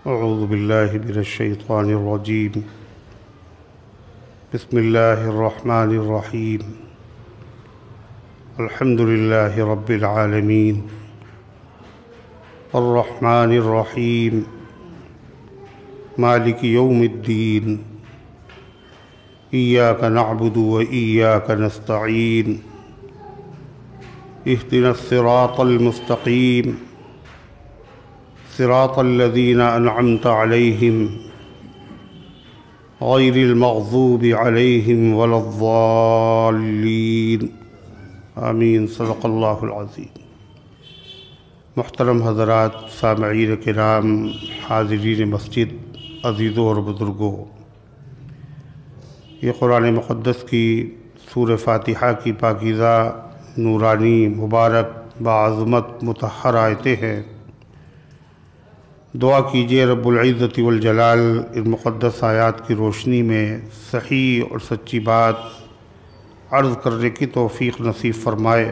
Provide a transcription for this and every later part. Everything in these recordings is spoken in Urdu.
اعوذ باللہ من الشیطان الرجیم بسم اللہ الرحمن الرحیم الحمد للہ رب العالمین الرحمن الرحیم مالک یوم الدین ایاک نعبد و ایاک نستعین اہدنا الصراط المستقیم صراط الذین انعمت علیہم غیر المغضوب علیہم ولا الضالین آمین۔ صدق اللہ العظیم۔ محترم حضرات، سامعین کرام، حاضرین مسجد، عزیزوں اور بزرگوں، یہ قرآن مقدس کی سورہ فاتحہ کی پاکیزہ، نورانی، مبارک، باعظمت، مطہر آیتیں ہیں۔ دعا کیجئے رب العزت والجلال ان مقدس آیات کی روشنی میں صحیح اور سچی بات عرض کرنے کی توفیق نصیب فرمائے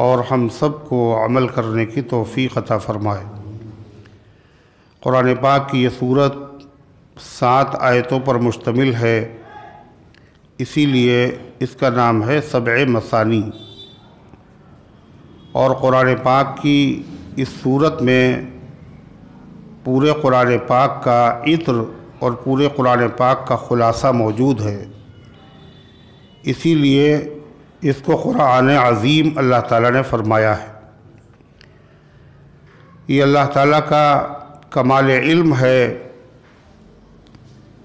اور ہم سب کو عمل کرنے کی توفیق عطا فرمائے۔ قرآن پاک کی یہ سورت 7 آیتوں پر مشتمل ہے، اسی لیے اس کا نام ہے 7 مثانی۔ اور قرآن پاک کی اس سورت میں پورے قرآن پاک کا عطر اور پورے قرآن پاک کا خلاصہ موجود ہے، اسی لیے اس کو قرآن عظیم اللہ تعالیٰ نے فرمایا ہے۔ یہ اللہ تعالیٰ کا کمال علم ہے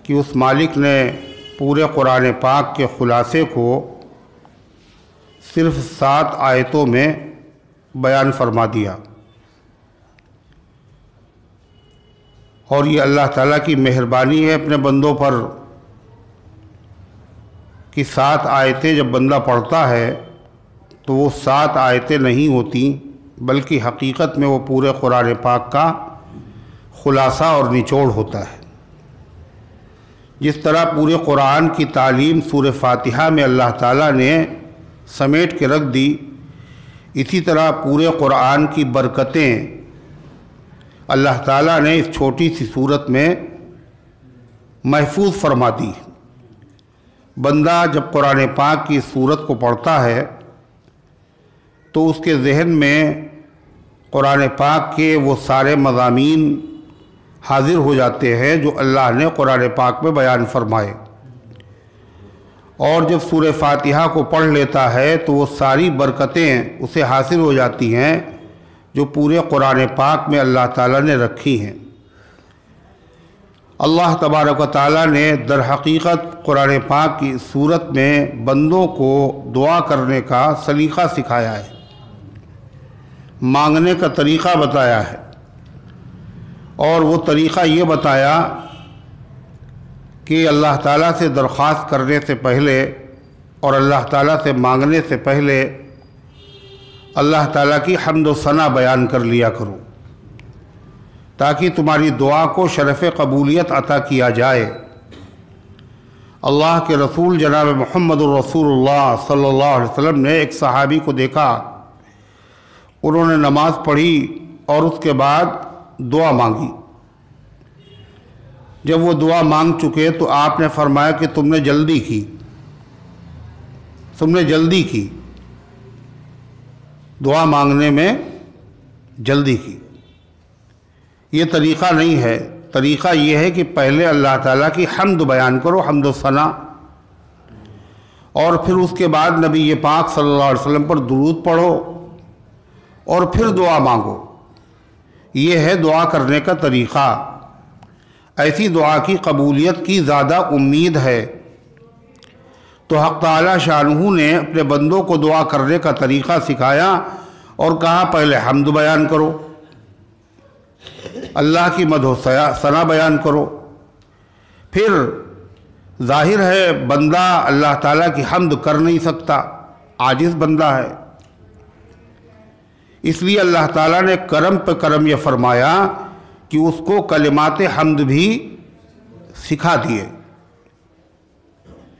کہ اس مالک نے پورے قرآن پاک کے خلاصے کو صرف 7 آیتوں میں بیان فرما دیا، اور یہ اللہ تعالیٰ کی مہربانی ہے اپنے بندوں پر کہ 7 آیتیں جب بندہ پڑھتا ہے تو وہ 7 آیتیں نہیں ہوتی، بلکہ حقیقت میں وہ پورے قرآن پاک کا خلاصہ اور نچوڑ ہوتا ہے۔ جس طرح پورے قرآن کی تعلیم سورہ فاتحہ میں اللہ تعالیٰ نے سمیٹ کے رکھ دی، اسی طرح پورے قرآن کی برکتیں اللہ تعالیٰ نے اس چھوٹی سی صورت میں محفوظ فرما دی۔ بندہ جب قرآن پاک کی صورت کو پڑھتا ہے تو اس کے ذہن میں قرآن پاک کے وہ سارے مضامین حاضر ہو جاتے ہیں جو اللہ نے قرآن پاک میں بیان فرمائے، اور جب سورہ فاتحہ کو پڑھ لیتا ہے تو وہ ساری برکتیں اسے حاصل ہو جاتی ہیں جو پورے قرآن پاک میں اللہ تعالیٰ نے رکھی ہیں۔ اللہ تبارک و تعالیٰ نے در حقیقت قرآن پاک کی صورت میں بندوں کو دعا کرنے کا سلیقہ سکھایا ہے، مانگنے کا طریقہ بتایا ہے، اور وہ طریقہ یہ بتایا کہ اللہ تعالیٰ سے درخواست کرنے سے پہلے اور اللہ تعالیٰ سے مانگنے سے پہلے اللہ تعالیٰ کی حمد و ثنا بیان کر لیا کرو، تاکہ تمہاری دعا کو شرف قبولیت عطا کیا جائے۔ اللہ کے رسول جناب محمد الرسول اللہ صلی اللہ علیہ وسلم نے ایک صحابی کو دیکھا، انہوں نے نماز پڑھی اور اس کے بعد دعا مانگی۔ جب وہ دعا مانگ چکے تو آپ نے فرمایا کہ تم نے جلدی کی، دعا مانگنے میں جلدی کی۔ یہ طریقہ نہیں ہے، طریقہ یہ ہے کہ پہلے اللہ تعالیٰ کی حمد بیان کرو، حمد و ثنا، اور پھر اس کے بعد نبی پاک صلی اللہ علیہ وسلم پر درود پڑھو اور پھر دعا مانگو۔ یہ ہے دعا کرنے کا طریقہ۔ ایسی دعا کی قبولیت کی زیادہ امید ہے، تو حق تعالی شانہ نے اپنے بندوں کو دعا کرنے کا طریقہ سکھایا اور کہا پہلے حمد بیان کرو، اللہ کی مدح و ثنا بیان کرو۔ پھر ظاہر ہے بندہ اللہ تعالیٰ کی حمد کر نہیں سکتا، عاجز بندہ ہے، اس لیے اللہ تعالیٰ نے کرم پہ کرم یہ فرمایا کہ اس کو کلمات حمد بھی سکھا دیے۔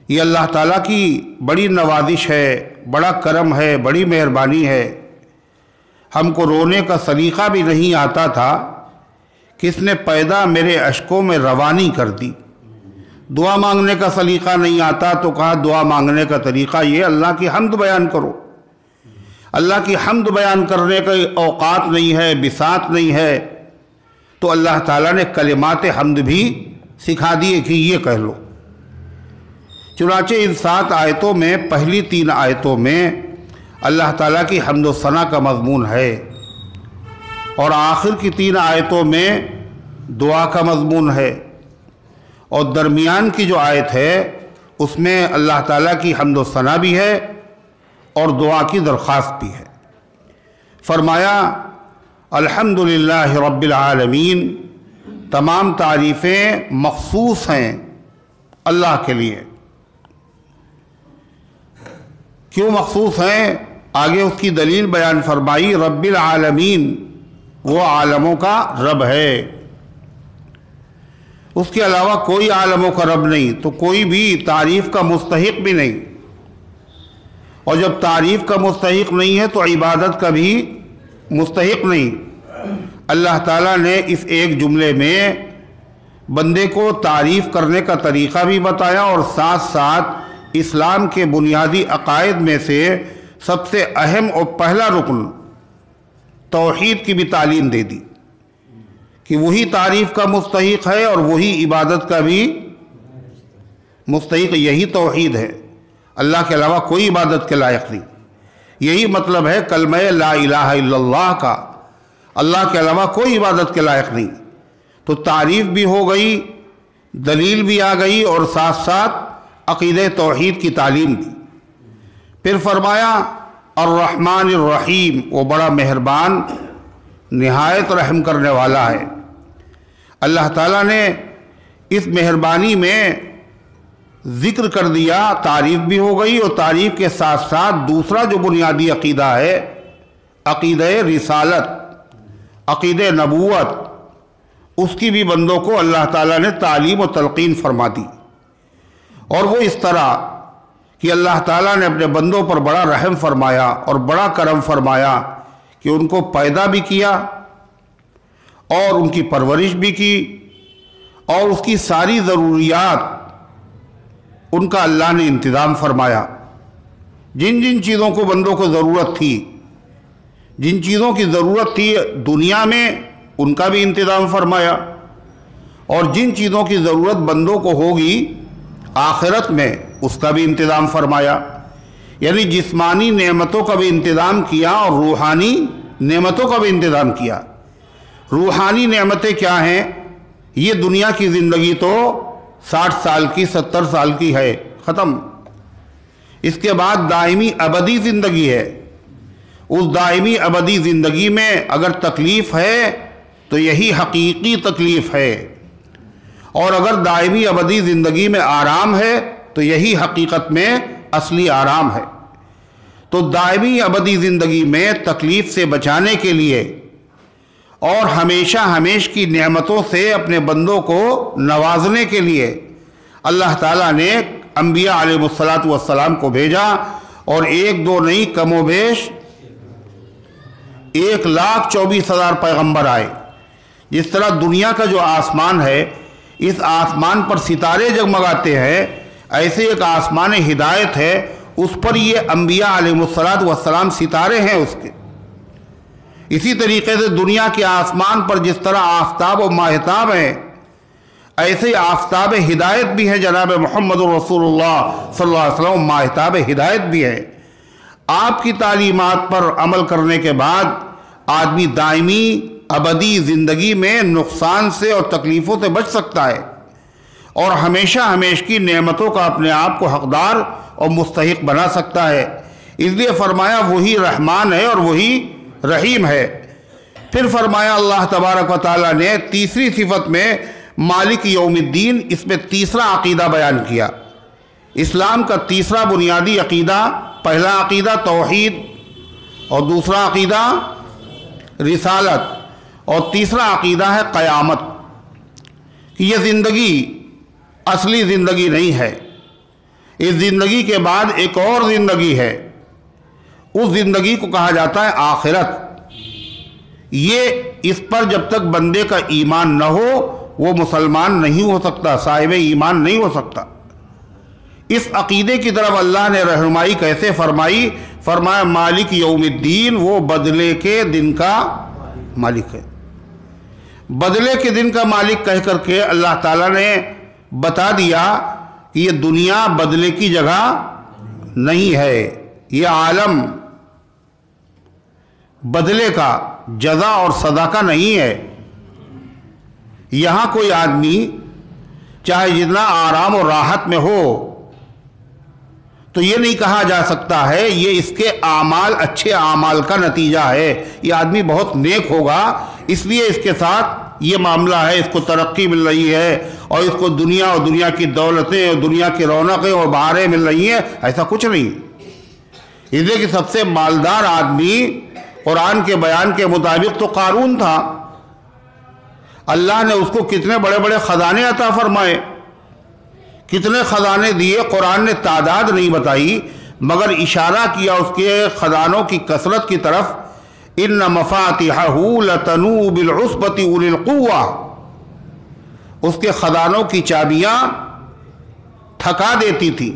یہ اللہ تعالیٰ کی بڑی نوازش ہے، بڑا کرم ہے، بڑی مہربانی ہے۔ ہم کو رونے کا سلیقہ بھی نہیں آتا تھا کس نے پیدا میرے اشکوں میں روانی کر دی۔ دعا مانگنے کا سلیقہ نہیں آتا تو کہا دعا مانگنے کا طریقہ یہ اللہ کی حمد بیان کرو۔ اللہ کی حمد بیان کرنے کا اوقات نہیں ہے، بساط نہیں ہے، تو اللہ تعالیٰ نے کلمات حمد بھی سکھا دیے کہ یہ کہہ لو۔ چنانچہ ان 7 آیتوں میں پہلی 3 آیتوں میں اللہ تعالیٰ کی حمد و ثنا کا مضمون ہے، اور آخر کی 3 آیتوں میں دعا کا مضمون ہے، اور درمیان کی جو آیت ہے اس میں اللہ تعالیٰ کی حمد و ثنا بھی ہے اور دعا کی درخواست بھی ہے۔ فرمایا الحمدللہ رب العالمین، تمام تعریفیں مخصوص ہیں اللہ کے لیے۔ کیوں مخصوص ہیں؟ آگے اس کی دلیل بیان فرمائی، رب العالمین وہ عالموں کا رب ہے، اس کے علاوہ کوئی عالموں کا رب نہیں، تو کوئی بھی تعریف کا مستحق بھی نہیں، اور جب تعریف کا مستحق نہیں ہے تو عبادت کا بھی مستحق نہیں۔ اللہ تعالیٰ نے اس ایک جملے میں بندے کو تعریف کرنے کا طریقہ بھی بتایا، اور ساتھ ساتھ اسلام کے بنیادی عقائد میں سے سب سے اہم اور پہلا رکن توحید کی بھی تعلیم دے دی کہ وہی تعریف کا مستحق ہے اور وہی عبادت کا بھی مستحق، یہی توحید ہے، اللہ کے علاوہ کوئی عبادت کے لائق نہیں۔ یہی مطلب ہے کلمہ لا الہ الا اللہ کا، اللہ کے علاوہ کوئی عبادت کے لائق نہیں۔ تو تعریف بھی ہو گئی، دلیل بھی آ گئی، اور ساتھ ساتھ عقیدہ توحید کی تعلیم دی۔ پھر فرمایا الرحمن الرحیم، وہ بڑا مہربان نہایت رحم کرنے والا ہے۔ اللہ تعالیٰ نے اس مہربانی میں ذکر کر دیا، تعریف بھی ہو گئی، اور تعریف کے ساتھ ساتھ دوسرا جو بنیادی عقیدہ ہے، عقیدہ رسالت، عقیدہ نبوت، اس کی بھی بندوں کو اللہ تعالیٰ نے تعلیم و تلقین فرما دی، اور وہ اس طرح کہ اللہ تعالیٰ نے اپنے بندوں پر بڑا رحم فرمایا اور بڑا کرم فرمایا کہ ان کو پیدا بھی کیا اور ان کی پرورش بھی کی، اور اس کی ساری ضروریات ان کا اللہ نے انتظام فرمایا۔ جن جن چیزوں کو بندوں کو ضرورت تھی، جن چیزوں کی ضرورت تھی دنیا میں، ان کا بھی انتظام فرمایا، اور جن چیزوں کی ضرورت بندوں کو ہوگی آخرت میں، اس کا بھی انتظام فرمایا۔ یعنی جسمانی نعمتوں کا بھی انتظام کیا اور روحانی نعمتوں کا بھی انتظام کیا۔ روحانی نعمتیں کیا ہیں؟ یہ دنیا کی زندگی تو 60 سال کی 70 سال کی ہے، ختم۔ اس کے بعد دائمی ابدی زندگی ہے۔ اس دائمی ابدی زندگی میں اگر تکلیف ہے تو یہی حقیقی تکلیف ہے، اور اگر دائمی ابدی زندگی میں آرام ہے تو یہی حقیقت میں اصلی آرام ہے۔ تو دائمی ابدی زندگی میں تکلیف سے بچانے کے لیے اور ہمیشہ ہمیش کی نعمتوں سے اپنے بندوں کو نوازنے کے لیے اللہ تعالیٰ نے انبیاء علیہ السلام کو بھیجا، اور 1-2 نہیں، کم و بیش 1,24,000 پیغمبر آئے۔ جس طرح دنیا کا جو آسمان ہے، اس آسمان پر ستارے جگمگاتے ہیں، ایسے ایک آسمان ہدایت ہے، اس پر یہ انبیاء علیہ السلام ستارے ہیں اس کے۔ اسی طریقے سے دنیا کے آسمان پر جس طرح آفتاب و ماہتاب ہیں، ایسے آفتاب ہدایت بھی ہے جناب محمد رسول اللہ صلی اللہ علیہ وسلم، ماہتاب ہدایت بھی ہے۔ آپ کی تعلیمات پر عمل کرنے کے بعد آدمی دائمی ابدی زندگی میں نقصان سے اور تکلیفوں سے بچ سکتا ہے، اور ہمیشہ ہمیش کی نعمتوں کا اپنے آپ کو حقدار اور مستحق بنا سکتا ہے۔ اس لیے فرمایا وہی رحمان ہے اور وہی رحیم ہے۔ پھر فرمایا اللہ تبارک و تعالیٰ نے تیسری صفت میں مالک یوم الدین، اس میں تیسرا عقیدہ بیان کیا۔ اسلام کا تیسرا بنیادی عقیدہ، پہلا عقیدہ توحید، اور دوسرا عقیدہ رسالت، اور تیسرا عقیدہ ہے قیامت، کہ یہ زندگی اصلی زندگی نہیں ہے، اس زندگی کے بعد ایک اور زندگی ہے، اس زندگی کو کہا جاتا ہے آخرت۔ یہ اس پر جب تک بندے کا ایمان نہ ہو وہ مسلمان نہیں ہو سکتا، صاحب ایمان نہیں ہو سکتا۔ اس عقیدے کی طرف اللہ نے رہنمائی کیسے فرمائی؟ فرمایا مالک یوم الدین، وہ بدلے کے دن کا مالک ہے۔ بدلے کے دن کا مالک کہہ کر کے اللہ تعالیٰ نے بتا دیا کہ یہ دنیا بدلے کی جگہ نہیں ہے، یہ عالم بدلے کا، جزا اور سزا کا نہیں ہے۔ یہاں کوئی آدمی چاہے جتنا آرام اور راحت میں ہو تو یہ نہیں کہا جا سکتا ہے یہ اس کے اعمال اچھے اعمال کا نتیجہ ہے، یہ آدمی بہت نیک ہوگا اس لیے اس کے ساتھ یہ معاملہ ہے، اس کو ترقی مل رہی ہے اور اس کو دنیا اور دنیا کی دولتیں اور دنیا کی رونقیں اور بہاریں مل رہی ہیں، ایسا کچھ نہیں۔ اس لیے کہ سب سے مالدار آدمی قرآن کے بیان کے مطابق تو قارون تھا۔ اللہ نے اس کو کتنے بڑے بڑے خزانے عطا فرمائے، کتنے خزانے دیے، قرآن نے تعداد نہیں بتائی مگر اشارہ کیا اس کے خزانوں کی کثرت کی طرف۔ ان مفاتحہ لتنوء بالعصبۃ اولی القوہ، اس کے خزانوں کی چابیاں تھکا دیتی تھی،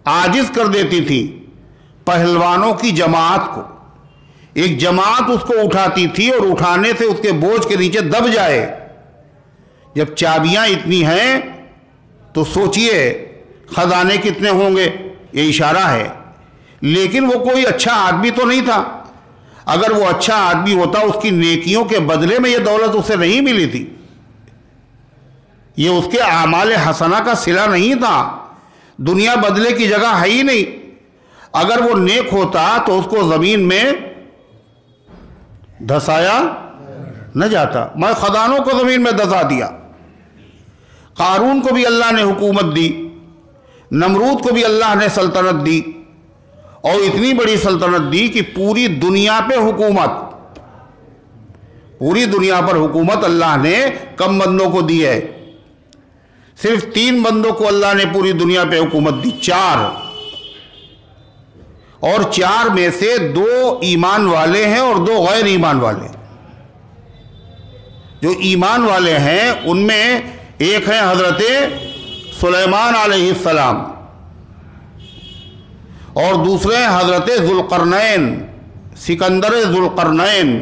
عاجز کر دیتی تھی پہلوانوں کی جماعت کو۔ ایک جماعت اس کو اٹھاتی تھی اور اٹھانے سے اس کے بوجھ کے نیچے دب جائے۔ جب چابیاں اتنی ہیں تو سوچئے خزانے کتنے ہوں گے، یہ اشارہ ہے۔ لیکن وہ کوئی اچھا آدمی تو نہیں تھا، اگر وہ اچھا آدمی ہوتا اس کی نیکیوں کے بدلے میں یہ دولت اسے نہیں ملی تھی، یہ اس کے اعمال حسنہ کا صلہ نہیں تھا۔ دنیا بدلے کی جگہ ہے ہی نہیں۔ اگر وہ نیک ہوتا تو اس کو زمین میں دھسایا نہ جاتا، میں خزانوں کو زمین میں دھسا دیا۔ قارون کو بھی اللہ نے حکومت دی، نمرود کو بھی اللہ نے سلطنت دی، اور اتنی بڑی سلطنت دی کہ پوری دنیا پہ حکومت، پوری دنیا پر حکومت اللہ نے کم بندوں کو دی ہے۔ صرف 3 بندوں کو اللہ نے پوری دنیا پہ حکومت دی، 4، اور 4 میں سے 2 ایمان والے ہیں اور 2 غیر ایمان والے۔ جو ایمان والے ہیں ان میں ایک ہے حضرت سلیمان علیہ السلام اور دوسرے حضرت ذوالقرنین، سکندر ذوالقرنین،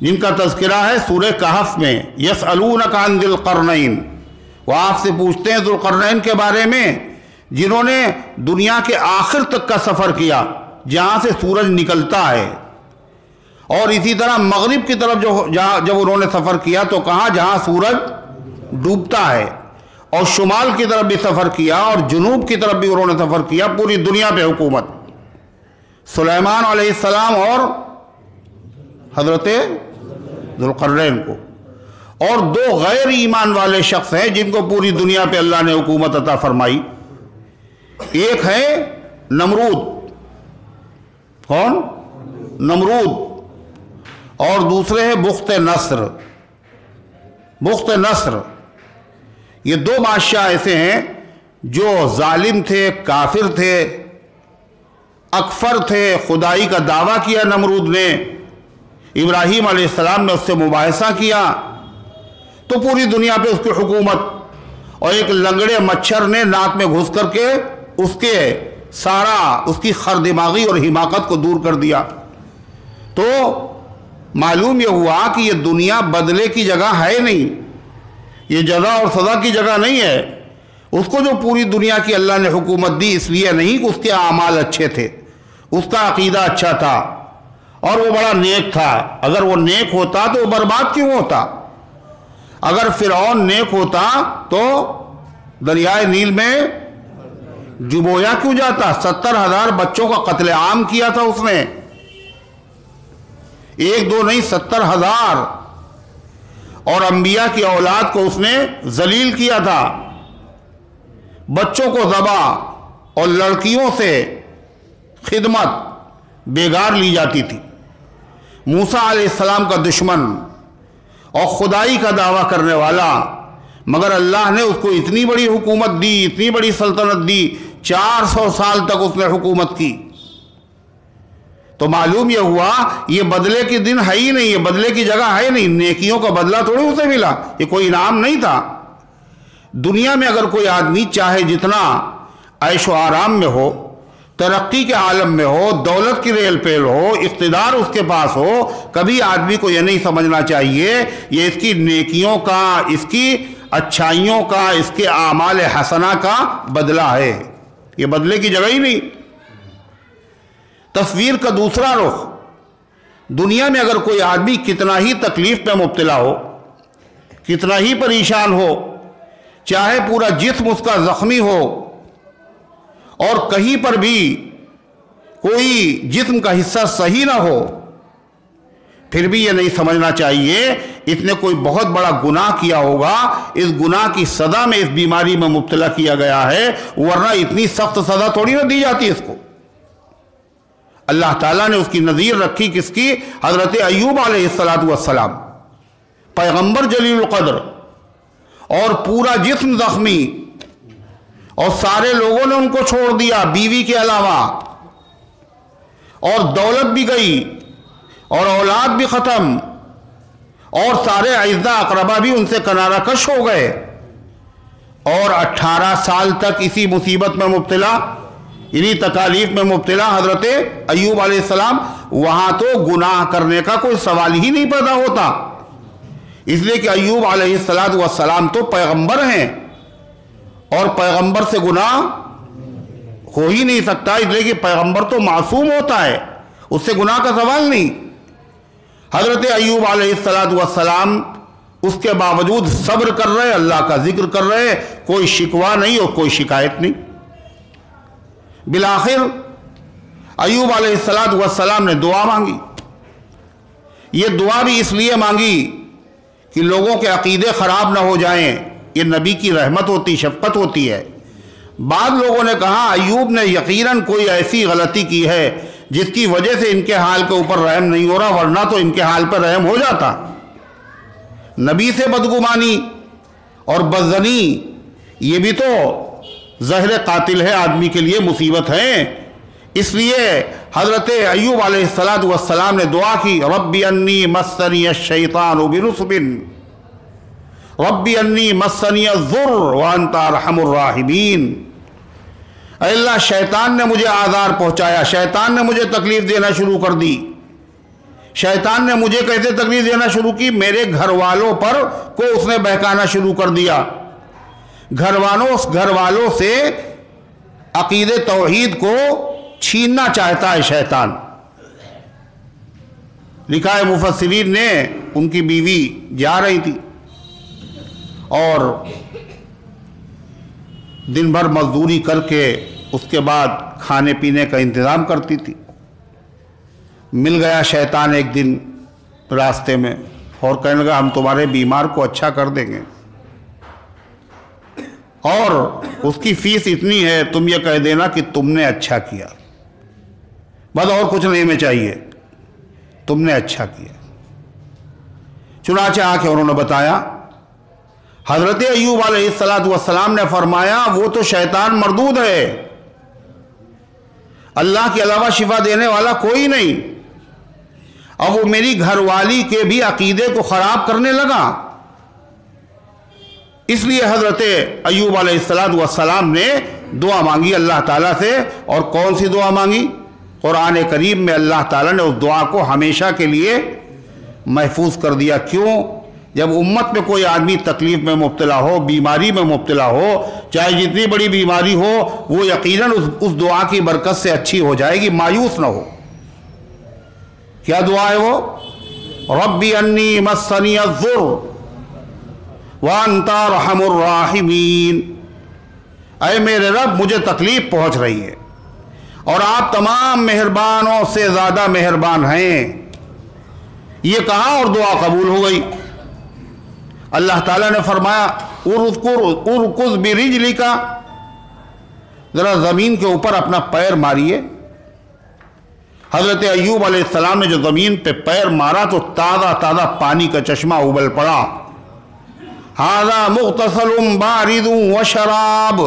جن کا تذکرہ ہے سورہ کہف میں۔ یسألونک عن ذی القرنین، وہ آپ سے پوچھتے ہیں ذوالقرنین کے بارے میں، جنہوں نے دنیا کے آخر تک کا سفر کیا جہاں سے سورج نکلتا ہے، اور اسی طرح مغرب کی طرف جب انہوں نے سفر کیا تو کہاں جہاں سورج ڈوبتا ہے، اور شمال کی طرف بھی سفر کیا اور جنوب کی طرف بھی انہوں نے سفر کیا، پوری دنیا پہ حکومت۔ سلیمان علیہ السلام اور حضرت ذوالقرنین کو، اور 2 غیر ایمان والے شخص ہیں جن کو پوری دنیا پہ اللہ نے حکومت عطا فرمائی۔ ایک ہے نمرود، کون؟ نمرود، اور دوسرے ہیں بخت نصر۔ بخت نصر، یہ 2 بادشاہ ایسے ہیں جو ظالم تھے، کافر تھے، اکفر تھے، خدائی کا دعویٰ کیا نمرود نے۔ ابراہیم علیہ السلام نے اس سے مباحثہ کیا تو پوری دنیا پہ اس کی حکومت، اور ایک لنگڑے مچھر نے ناک میں گھس کر کے اس کی خردماغی اور حماقت کو دور کر دیا۔ تو معلوم یہ ہوا کہ یہ دنیا بدلے کی جگہ ہے نہیں، یہ جزا اور سزا کی جگہ نہیں ہے۔ اس کو جو پوری دنیا کی اللہ نے حکومت دی اس لیے نہیں کہ اس کے اعمال اچھے تھے، اس کا عقیدہ اچھا تھا اور وہ بڑا نیک تھا۔ اگر وہ نیک ہوتا تو وہ برباد کیوں ہوتا؟ اگر فرعون نیک ہوتا تو دریائے نیل میں ڈبویا کیوں جاتا؟ 70,000 بچوں کا قتل عام کیا تھا اس نے، 1 2 نہیں 70,000، اور انبیاء کی اولاد کو اس نے ذلیل کیا تھا۔ بچوں کو ذبح اور لڑکیوں سے خدمت بیگار لی جاتی تھی۔ موسیٰ علیہ السلام کا دشمن اور خدائی کا دعویٰ کرنے والا، مگر اللہ نے اس کو اتنی بڑی حکومت دی، اتنی بڑی سلطنت دی، 400 سال تک اس نے حکومت کی۔ تو معلوم یہ ہوا یہ بدلے کے دن ہے ہی نہیں، یہ بدلے کی جگہ ہے نہیں، نیکیوں کا بدلہ تھوڑی اسے ملا، یہ کوئی انعام نہیں تھا۔ دنیا میں اگر کوئی آدمی چاہے جتنا عیش و آرام میں ہو، ترقی کے عالم میں ہو، دولت کی ریل پیل ہو، اقتدار اس کے پاس ہو، کبھی آدمی کو یہ نہیں سمجھنا چاہیے یہ اس کی نیکیوں کا، اس کی اچھائیوں کا، اس کے اعمال حسنہ کا بدلہ ہے، یہ بدلے کی جگہ ہی نہیں۔ تصویر کا دوسرا رخ، دنیا میں اگر کوئی آدمی کتنا ہی تکلیف میں مبتلا ہو، کتنا ہی پریشان ہو، چاہے پورا جسم اس کا زخمی ہو اور کہیں پر بھی کوئی جسم کا حصہ صحیح نہ ہو، پھر بھی یہ نہیں سمجھنا چاہیے اس نے کوئی بہت بڑا گناہ کیا ہوگا، اس گناہ کی سزا میں اس بیماری میں مبتلا کیا گیا ہے، ورنہ اتنی سخت سزا تھوڑی نہ دی جاتی اس کو۔ اللہ تعالیٰ نے اس کی نظیر رکھی کس کی؟ حضرت ایوب علیہ السلام، پیغمبر جلیل القدر، اور پورا جسم زخمی، اور سارے لوگوں نے ان کو چھوڑ دیا بیوی کے علاوہ، اور دولت بھی گئی اور اولاد بھی ختم، اور سارے اعزاء اقربا بھی ان سے کنارہ کش ہو گئے، اور 18 سال تک اسی مصیبت میں مبتلا، انہی تکالیف میں مبتلا حضرت ایوب علیہ السلام۔ وہاں تو گناہ کرنے کا کوئی سوال ہی نہیں پیدا ہوتا، اس لیے کہ ایوب علیہ السلام تو پیغمبر ہیں، اور پیغمبر سے گناہ ہو ہی نہیں سکتا، اس لیے کہ پیغمبر تو معصوم ہوتا ہے، اس سے گناہ کا سوال نہیں۔ حضرت ایوب علیہ السلام اس کے باوجود صبر کر رہے، اللہ کا ذکر کر رہے، کوئی شکوہ نہیں اور کوئی شکایت نہیں۔ بالآخر ایوب علیہ السلام نے دعا مانگی، یہ دعا بھی اس لیے مانگی کہ لوگوں کے عقیدے خراب نہ ہو جائیں، یہ نبی کی رحمت ہوتی، شفقت ہوتی ہے۔ بعض لوگوں نے کہا ایوب نے یقیناً کوئی ایسی غلطی کی ہے جس کی وجہ سے ان کے حال کے اوپر رحم نہیں ہو رہا، ورنہ تو ان کے حال پر رحم ہو جاتا۔ نبی سے بدگمانی اور بدظنی یہ بھی تو زہر قاتل ہے، آدمی کے لیے مصیبت ہے۔ اس لیے حضرت ایوب علیہ السلام نے دعا کی، رب انی مسنی الشیطان بنصب رب انی مسنی الضر وانت ارحم الراحمین۔ اے اللہ، شیطان نے مجھے آزار پہنچایا، شیطان نے مجھے تکلیف دینا شروع کر دی۔ شیطان نے مجھے کیسے تکلیف دینا شروع کی؟ میرے گھر والوں پر کو اس نے بہکانا شروع کر دیا، گھر والوں سے عقید توحید کو چھیننا چاہتا ہے شیطان۔ لکھا ہے مفسرین نے، ان کی بیوی جا رہی تھی اور دن بھر مزدوری کر کے اس کے بعد کھانے پینے کا انتظام کرتی تھی۔ مل گیا شیطان ایک دن راستے میں اور کہنے لگا ہم تمہارے بیمار کو اچھا کر دیں گے، اور اس کی فیس اتنی ہے، تم یہ کہہ دینا کہ تم نے اچھا کیا، بس اور کچھ نہیں میں چاہیے، تم نے اچھا کیا۔ چنانچہ آ کے انہوں نے بتایا، حضرت ایوب علیہ السلام نے فرمایا وہ تو شیطان مردود ہے، اللہ کے علاوہ شفا دینے والا کوئی نہیں، اب وہ میری گھر والی کے بھی عقیدے کو خراب کرنے لگا۔ اس لیے حضرت ایوب علیہ السلام نے دعا مانگی اللہ تعالیٰ سے، اور کون سی دعا مانگی؟ قرآن کریم میں اللہ تعالیٰ نے اس دعا کو ہمیشہ کے لیے محفوظ کر دیا۔ کیوں؟ جب امت میں کوئی آدمی تکلیف میں مبتلا ہو، بیماری میں مبتلا ہو، چاہے جتنی بڑی بیماری ہو، وہ یقیناً اس دعا کی برکت سے اچھی ہو جائے گی، مایوس نہ ہو۔ کیا دعا ہے وہ؟ رب انی مسنی الضر وانت ارحم الراحمین۔ اے میرے رب، مجھے تکلیف پہنچ رہی ہے اور آپ تمام مہربانوں سے زیادہ مہربان ہیں۔ یہ کہا اور دعا قبول ہو گئی۔ اللہ تعالیٰ نے فرمایا ارکض برجلک، ذرا زمین کے اوپر اپنا پیر ماریے۔ حضرت ایوب علیہ السلام نے جو زمین پہ پیر مارا تو تازہ تازہ پانی کا چشمہ ابل پڑا۔ ھذا مغتسل بارد وشراب،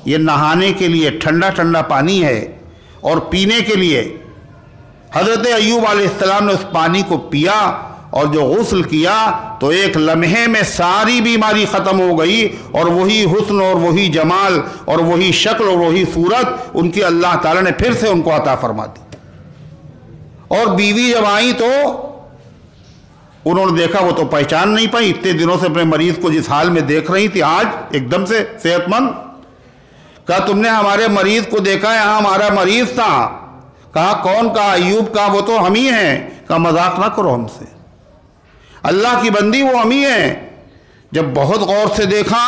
یہ نہانے کے لیے ٹھنڈا ٹھنڈا پانی ہے اور پینے کے لیے حضرت ایوب علیہ السلام نے اس پانی کو پیا اور جو غسل کیا تو ایک لمحے میں ساری بیماری ختم ہو گئی، اور وہی حسن اور وہی جمال اور وہی شکل اور وہی صورت ان کی اللہ تعالیٰ نے پھر سے ان کو عطا فرما دی۔ اور بیوی جب آئیں تو انہوں نے دیکھا وہ تو پہچان نہیں پائی، اتنے دنوں سے اپنے مریض کو جس حال میں دیکھ رہی تھی آج ایک دم سے صحت مند۔ کہا تم نے ہمارے مریض کو دیکھا ہے؟ ہاں ہمارا مریض تھا۔ کہا کون؟ کہا ایوب۔ کہا وہ تو ہم ہی ہیں۔ کہا مذاق نہ کرو ہم سے، اللہ کی بندی وہ ہم ہی ہیں۔ جب بہت غور سے دیکھا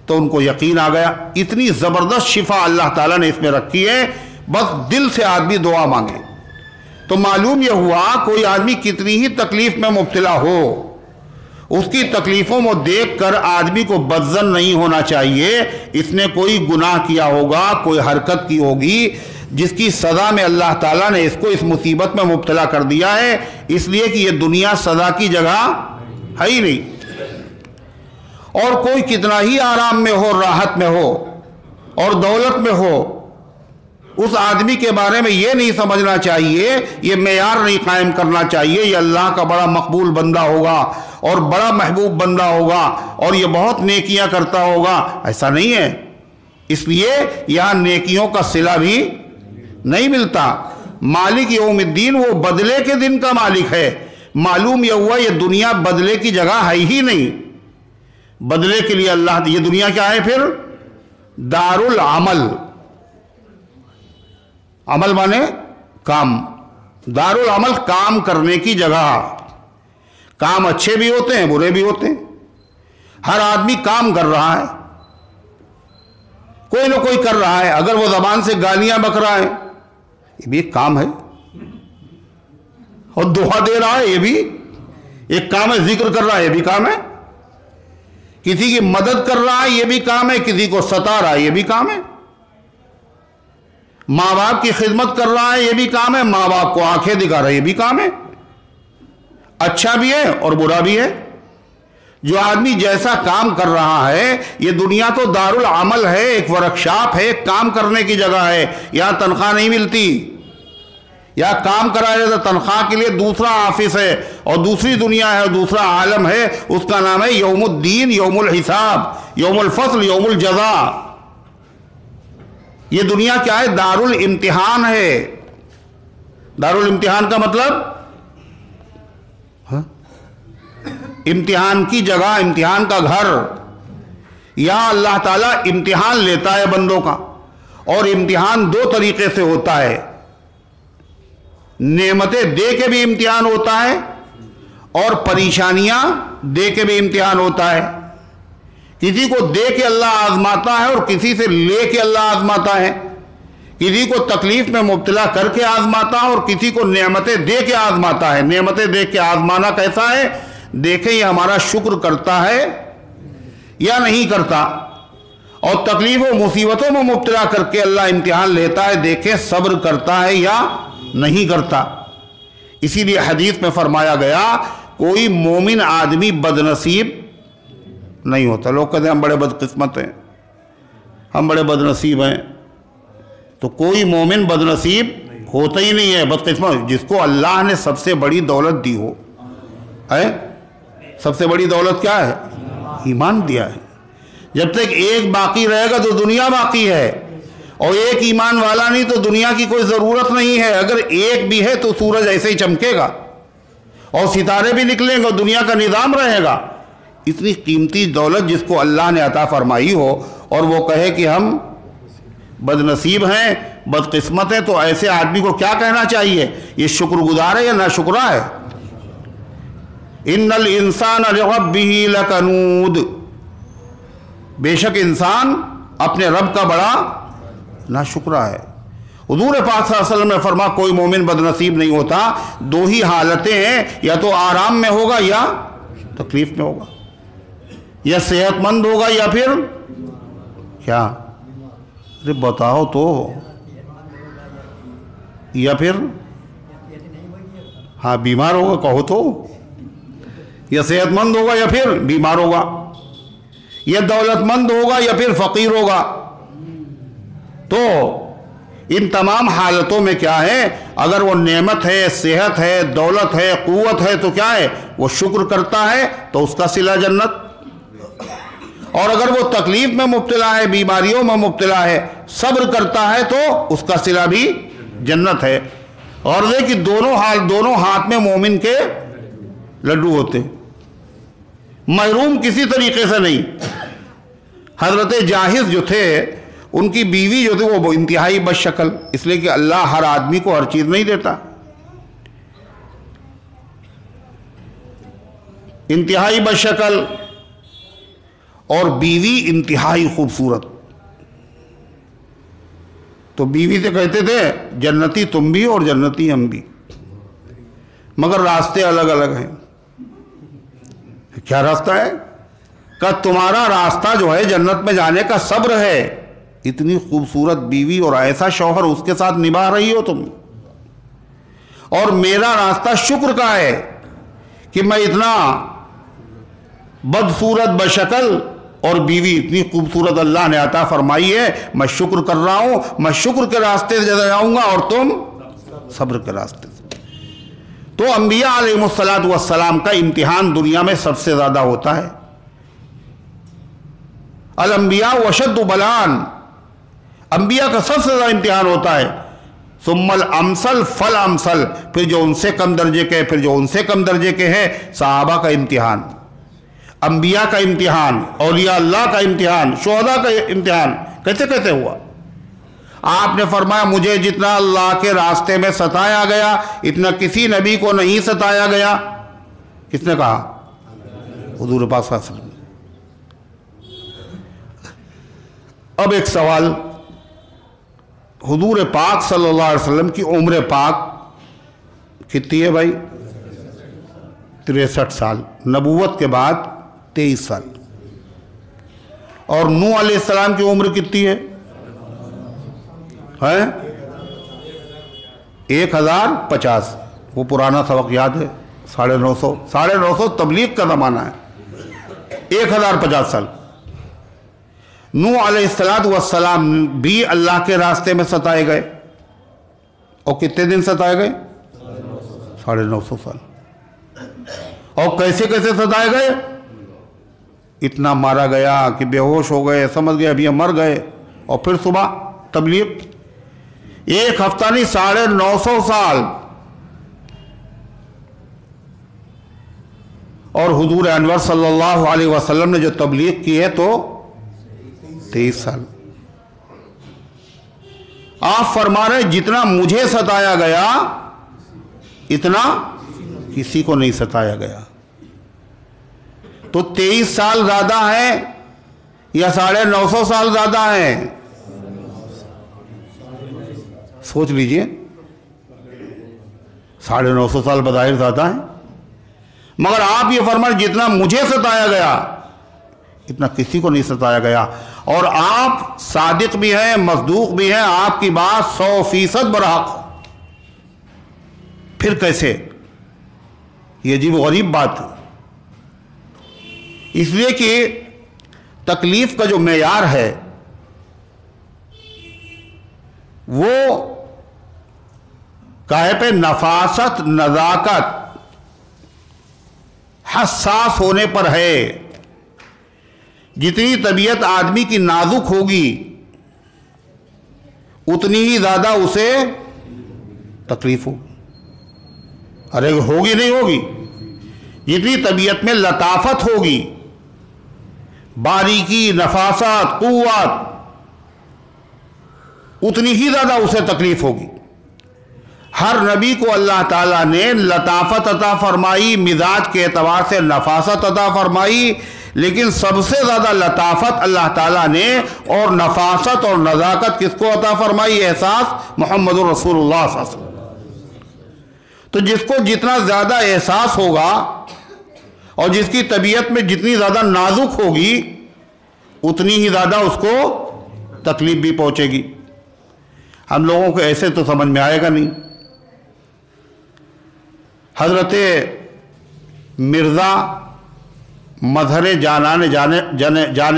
تو ان کو یقین آ گیا۔ اتنی زبردست شفا اللہ تعالیٰ نے اس میں رکھی ہے، بس دل سے آدمی دعا مانگے۔ تو معلوم یہ ہوا کوئی آدمی کتنی ہی تکلیف میں مبتلا ہو، اس کی تکلیفوں کو دیکھ کر آدمی کو بدظن نہیں ہونا چاہیے۔ اس نے کوئی گناہ کیا ہوگا، کوئی حرکت کی ہوگی جس کی سزا میں اللہ تعالیٰ نے اس کو اس مصیبت میں مبتلا کر دیا ہے، اس لیے کہ یہ دنیا سزا کی جگہ ہے ہی نہیں۔ اور کوئی کتنا ہی آرام میں ہو، راحت میں ہو اور دولت میں ہو، اس آدمی کے بارے میں یہ نہیں سمجھنا چاہیے، یہ معیار نہیں قائم کرنا چاہیے یہ اللہ کا بڑا مقبول بندہ ہوگا اور بڑا محبوب بندہ ہوگا اور یہ بہت نیکیاں کرتا ہوگا۔ ایسا نہیں ہے۔ اس لیے یہاں نیکیوں کا صلہ بھی نہیں ملتا۔ مالک یوم الدین وہ بدلے کے دن کا مالک ہے۔ معلوم یہ ہوا یہ دنیا بدلے کی جگہ ہے ہی نہیں۔ بدلے کے لیے اللہ، یہ دنیا کیا ہے پھر؟ دار العمل۔ عمل مانے کام، دار العمل کام کرنے کی جگہ۔ کام اچھے بھی ہوتے ہیں، برے بھی ہوتے ہیں۔ ہر آدمی کام کر رہا ہے، کوئی نہ کوئی کر رہا ہے۔ اگر وہ زبان سے گالیاں بک رہا ہے یہ بھی ایک کام ہے، اور دعا دے رہا ہے یہ بھی ایک کام ہے، ذکر کر رہا ہے یہ بھی کام ہے، کسی کی مدد کر رہا ہے یہ بھی کام ہے، کسی کو ستا رہا ہے یہ بھی کام ہے، ماں باپ کی خدمت کر رہا ہے یہ بھی کام ہے، ماں باپ کو آنکھیں دکھا رہا ہے یہ بھی کام ہے۔ اچھا بھی ہے اور برا بھی ہے۔ جو آدمی جیسا کام کر رہا ہے، یہ دنیا تو دار العمل ہے، ایک ورکشاپ ہے، ایک کام کرنے کی جگہ ہے۔ یہاں تنخواہ نہیں ملتی، یا کام کرایا جاتا تنخواہ کے لیے دوسرا آفس ہے اور دوسری دنیا ہے اور دوسرا عالم ہے، اس کا نام ہے یوم الدین، یوم الحساب، یوم الفصل، یوم الجزا۔ یہ دنیا کیا ہے؟ دار الامتحان ہے۔ دار الامتحان کا مطلب امتحان کی جگہ، امتحان کا گھر۔ یہاں اللہ تعالیٰ امتحان لیتا ہے بندوں کا، اور امتحان دو طریقے سے ہوتا ہے۔ نعمتیں دے کے بھی امتحان ہوتا ہے اور پریشانیاں دے کے بھی امتحان ہوتا ہے۔ کسی کو دے کے اللہ آزماتا ہے اور کسی سے لے کے اللہ آزماتا ہے۔ کسی کو تکلیف میں مبتلا کر کے آزماتا ہے اور کسی کو نعمتیں دے کے آزماتا ہے۔ نعمتیں دے کے آزمانا کیسا ہے؟ دیکھیں یہ ہمارا شکر کرتا ہے یا نہیں کرتا، اور تکلیف و مصیبتوں میں مبتلا کر کے اللہ امتحان لیتا ہے، دیکھیں صبر کرتا ہے یا نہیں کرتا۔ اسی لیے حدیث میں فرمایا گیا کوئی مومن آدمی بدنصیب نہیں ہوتا۔ لوگ کہتے ہیں ہم بڑے بدقسمت ہیں، ہم بڑے بدنصیب ہیں، تو کوئی مومن بدنصیب ہوتا ہی نہیں ہے، بدقسمت۔ جس کو اللہ نے سب سے بڑی دولت دی ہو ہے، سب سے بڑی دولت کیا ہے؟ ایمان دیا ہے۔ جب تک ایک باقی رہے گا تو دنیا باقی ہے، اور ایک ایمان والا نہیں تو دنیا کی کوئی ضرورت نہیں ہے۔ اگر ایک بھی ہے تو سورج ایسے ہی چمکے گا اور ستارے بھی نکلیں گے اور دنیا کا نظام رہے گا۔ اتنی قیمتی دولت جس کو اللہ نے عطا فرمائی ہو اور وہ کہے کہ ہم بدنصیب ہیں، بدقسمت ہیں، تو ایسے آدمی کو کیا کہنا چاہیے؟ یہ شکر گزار ہے یا ناشکرا ہے؟ ان الانسان لربہ لکنود، بے شک انسان اپنے رب کا بڑا ناشکرا ہے۔ حضور پاک صلی اللہ علیہ وسلم نے فرمایا کوئی مومن بدنصیب نہیں ہوتا، دو ہی حالتیں ہیں، یا تو آرام میں ہوگا یا تکلیف میں ہوگا، یا صحت مند ہوگا یا پھر کیا؟ ارے بتاؤ تو، یا پھر ہاں بیمار ہوگا، کہو تو، یا صحت مند ہوگا یا پھر بیمار ہوگا، یا دولت مند ہوگا یا پھر فقیر ہوگا۔ تو ان تمام حالتوں میں کیا ہے؟ اگر وہ نعمت ہے، صحت ہے، دولت ہے، قوت ہے تو کیا ہے؟ وہ شکر کرتا ہے تو اس کا صلہ جنت، اور اگر وہ تکلیف میں مبتلا ہے، بیماریوں میں مبتلا ہے، صبر کرتا ہے تو اس کا صلہ بھی جنت ہے۔ اور کہ دونوں ہاتھ میں مومن کے لڈو ہوتے ہیں، محروم کسی طریقے سے نہیں۔ حضرت جاہز جو تھے، ان کی بیوی جو تھی وہ انتہائی بد شکل، اس لیے کہ اللہ ہر آدمی کو ہر چیز نہیں دیتا، انتہائی بد شکل، اور بیوی انتہائی خوبصورت۔ تو بیوی سے کہتے تھے جنتی تم بھی اور جنتی ہم بھی، مگر راستے الگ الگ ہیں۔ کیا راستہ ہے؟ کہ تمہارا راستہ جو ہے جنت میں جانے کا صبر ہے، اتنی خوبصورت بیوی اور ایسا شوہر اس کے ساتھ نبھا رہی ہو تم، اور میرا راستہ شکر کا ہے کہ میں اتنا بدصورت بشکل اور بیوی اتنی خوبصورت اللہ نے عطا فرمائی ہے، میں شکر کر رہا ہوں، میں شکر کے راستے سے جاؤں گا اور تم صبر کے راستے سے۔ تو انبیاء علیہ السلام کا امتحان دنیا میں سب سے زیادہ ہوتا ہے۔ الانبیاء وشد بلان، انبیاء کا سب سے زیادہ امتحان ہوتا ہے۔ ثم الامثل فالامثل، پھر جو ان سے کم درجے کے، پھر جو ان سے کم درجے کے ہیں۔ صحابہ کا امتحان، انبیاء کا امتحان، اولیاء اللہ کا امتحان، شہداء کا امتحان کیسے کیسے ہوا؟ آپ نے فرمایا مجھے جتنا اللہ کے راستے میں ستایا گیا اتنا کسی نبی کو نہیں ستایا گیا۔ کس نے کہا؟ حضور پاک صلی اللہ علیہ وسلم۔ اب ایک سوال، حضور پاک صلی اللہ علیہ وسلم کی عمر پاک کتنی ہے بھائی؟ 63 سال، نبوت کے بعد 23 سال۔ اور نوح علیہ السلام کی عمر کتنی ہے؟ 1050۔ وہ پرانا سبق یاد ہے، 950 تبلیغ کا زمانہ ہے، 1050 سال۔ نوح علیہ السلام بھی اللہ کے راستے میں ستائے گئے، اور کتنے دن ستائے گئے؟ 950 سال۔ اور کیسے کیسے ستائے گئے؟ اتنا مارا گیا کہ بے ہوش ہو گئے، سمجھ گئے ابھی ہم مر گئے، اور پھر صبح تبلیغ۔ ایک ہفتہ نہیں، 950 سال۔ اور حضور انور صلی اللہ علیہ وسلم نے جو تبلیغ کی ہے تو 23 سال۔ آپ فرما رہے جتنا مجھے ستایا گیا اتنا کسی کو نہیں ستایا گیا۔ تو 23 سال زیادہ ہے یا 950 سال زیادہ ہے؟ سوچ لیجئے، 950 سال بظاہر زیادہ ہیں، مگر آپ یہ فرمائیں جتنا مجھے ستایا گیا اتنا کسی کو نہیں ستایا گیا۔ اور آپ صادق بھی ہیں، مصدوق بھی ہیں، آپ کی بات 100% برحق۔ پھر کیسے؟ یہ عجیب و غریب بات ہے، اس لیے کہ تکلیف کا جو معیار ہے وہ کاہے پہ نفاست، نزاکت، حساس ہونے پر ہے۔ جتنی طبیعت آدمی کی نازک ہوگی اتنی ہی زیادہ اسے تکلیف ہوگی۔ ارے ہوگی نہیں ہوگی؟ جتنی طبیعت میں لطافت ہوگی، باریکی، نفاست، قوت، اتنی ہی زیادہ اسے تکلیف ہوگی۔ ہر نبی کو اللہ تعالیٰ نے لطافت عطا فرمائی، مزاج کے اعتبار سے نفاست عطا فرمائی، لیکن سب سے زیادہ لطافت اللہ تعالیٰ نے اور نفاست اور نزاکت کس کو عطا فرمائی؟ احساس محمد رسول اللہ صلی اللہ علیہ وسلم۔ تو جس کو جتنا زیادہ احساس ہوگا اور جس کی طبیعت میں جتنی زیادہ نازک ہوگی اتنی ہی زیادہ اس کو تکلیف بھی پہنچے گی۔ ہم لوگوں کو ایسے تو سمجھ میں آئے گا نہیں۔ حضرت مرزا مظہر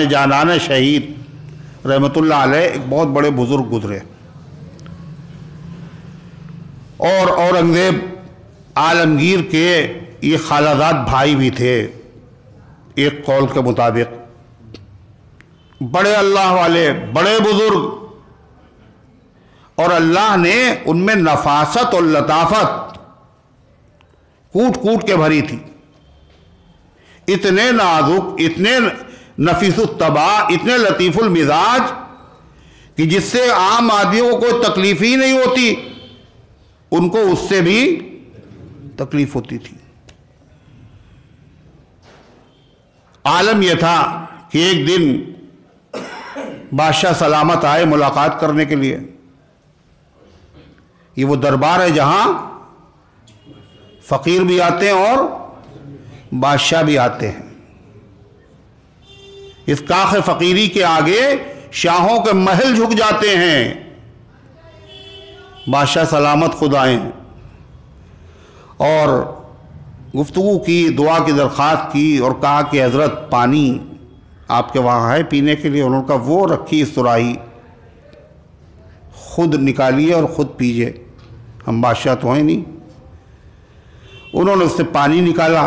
جانان شہید رحمت اللہ علیہ ایک بہت بڑے بزرگ گزرے، اور اورنگزیب عالمگیر کے یہ خالازاد بھائی بھی تھے ایک قول کے مطابق، بڑے اللہ والے، بڑے بزرگ، اور اللہ نے ان میں نفاست اور لطافت کوٹ کوٹ کے بھری تھی، اتنے نازک، اتنے نفیس الطبع، اتنے لطیف المزاج کہ جس سے عام آدمیوں کو کوئی تکلیف ہی نہیں ہوتی، ان کو اس سے بھی تکلیف ہوتی تھی۔ عالم یہ تھا کہ ایک دن بادشاہ سلامت آئے ملاقات کرنے کے لیے۔ یہ وہ دربار ہے جہاں فقیر بھی آتے ہیں اور بادشاہ بھی آتے ہیں۔ اس کاخ فقیری کے آگے شاہوں کے محل جھک جاتے ہیں۔ بادشاہ سلامت خود آئے ہیں اور گفتگو کی، دعا کی درخواست کی اور کہا کہ حضرت پانی آپ کے وہاں ہے پینے کے لیے؟ انہوں نے کہا وہ رکھی سراہی، خود نکالیے اور خود پیجئے، ہم بادشاہ تو ہیں نہیں۔ انہوں نے اس سے پانی نکالا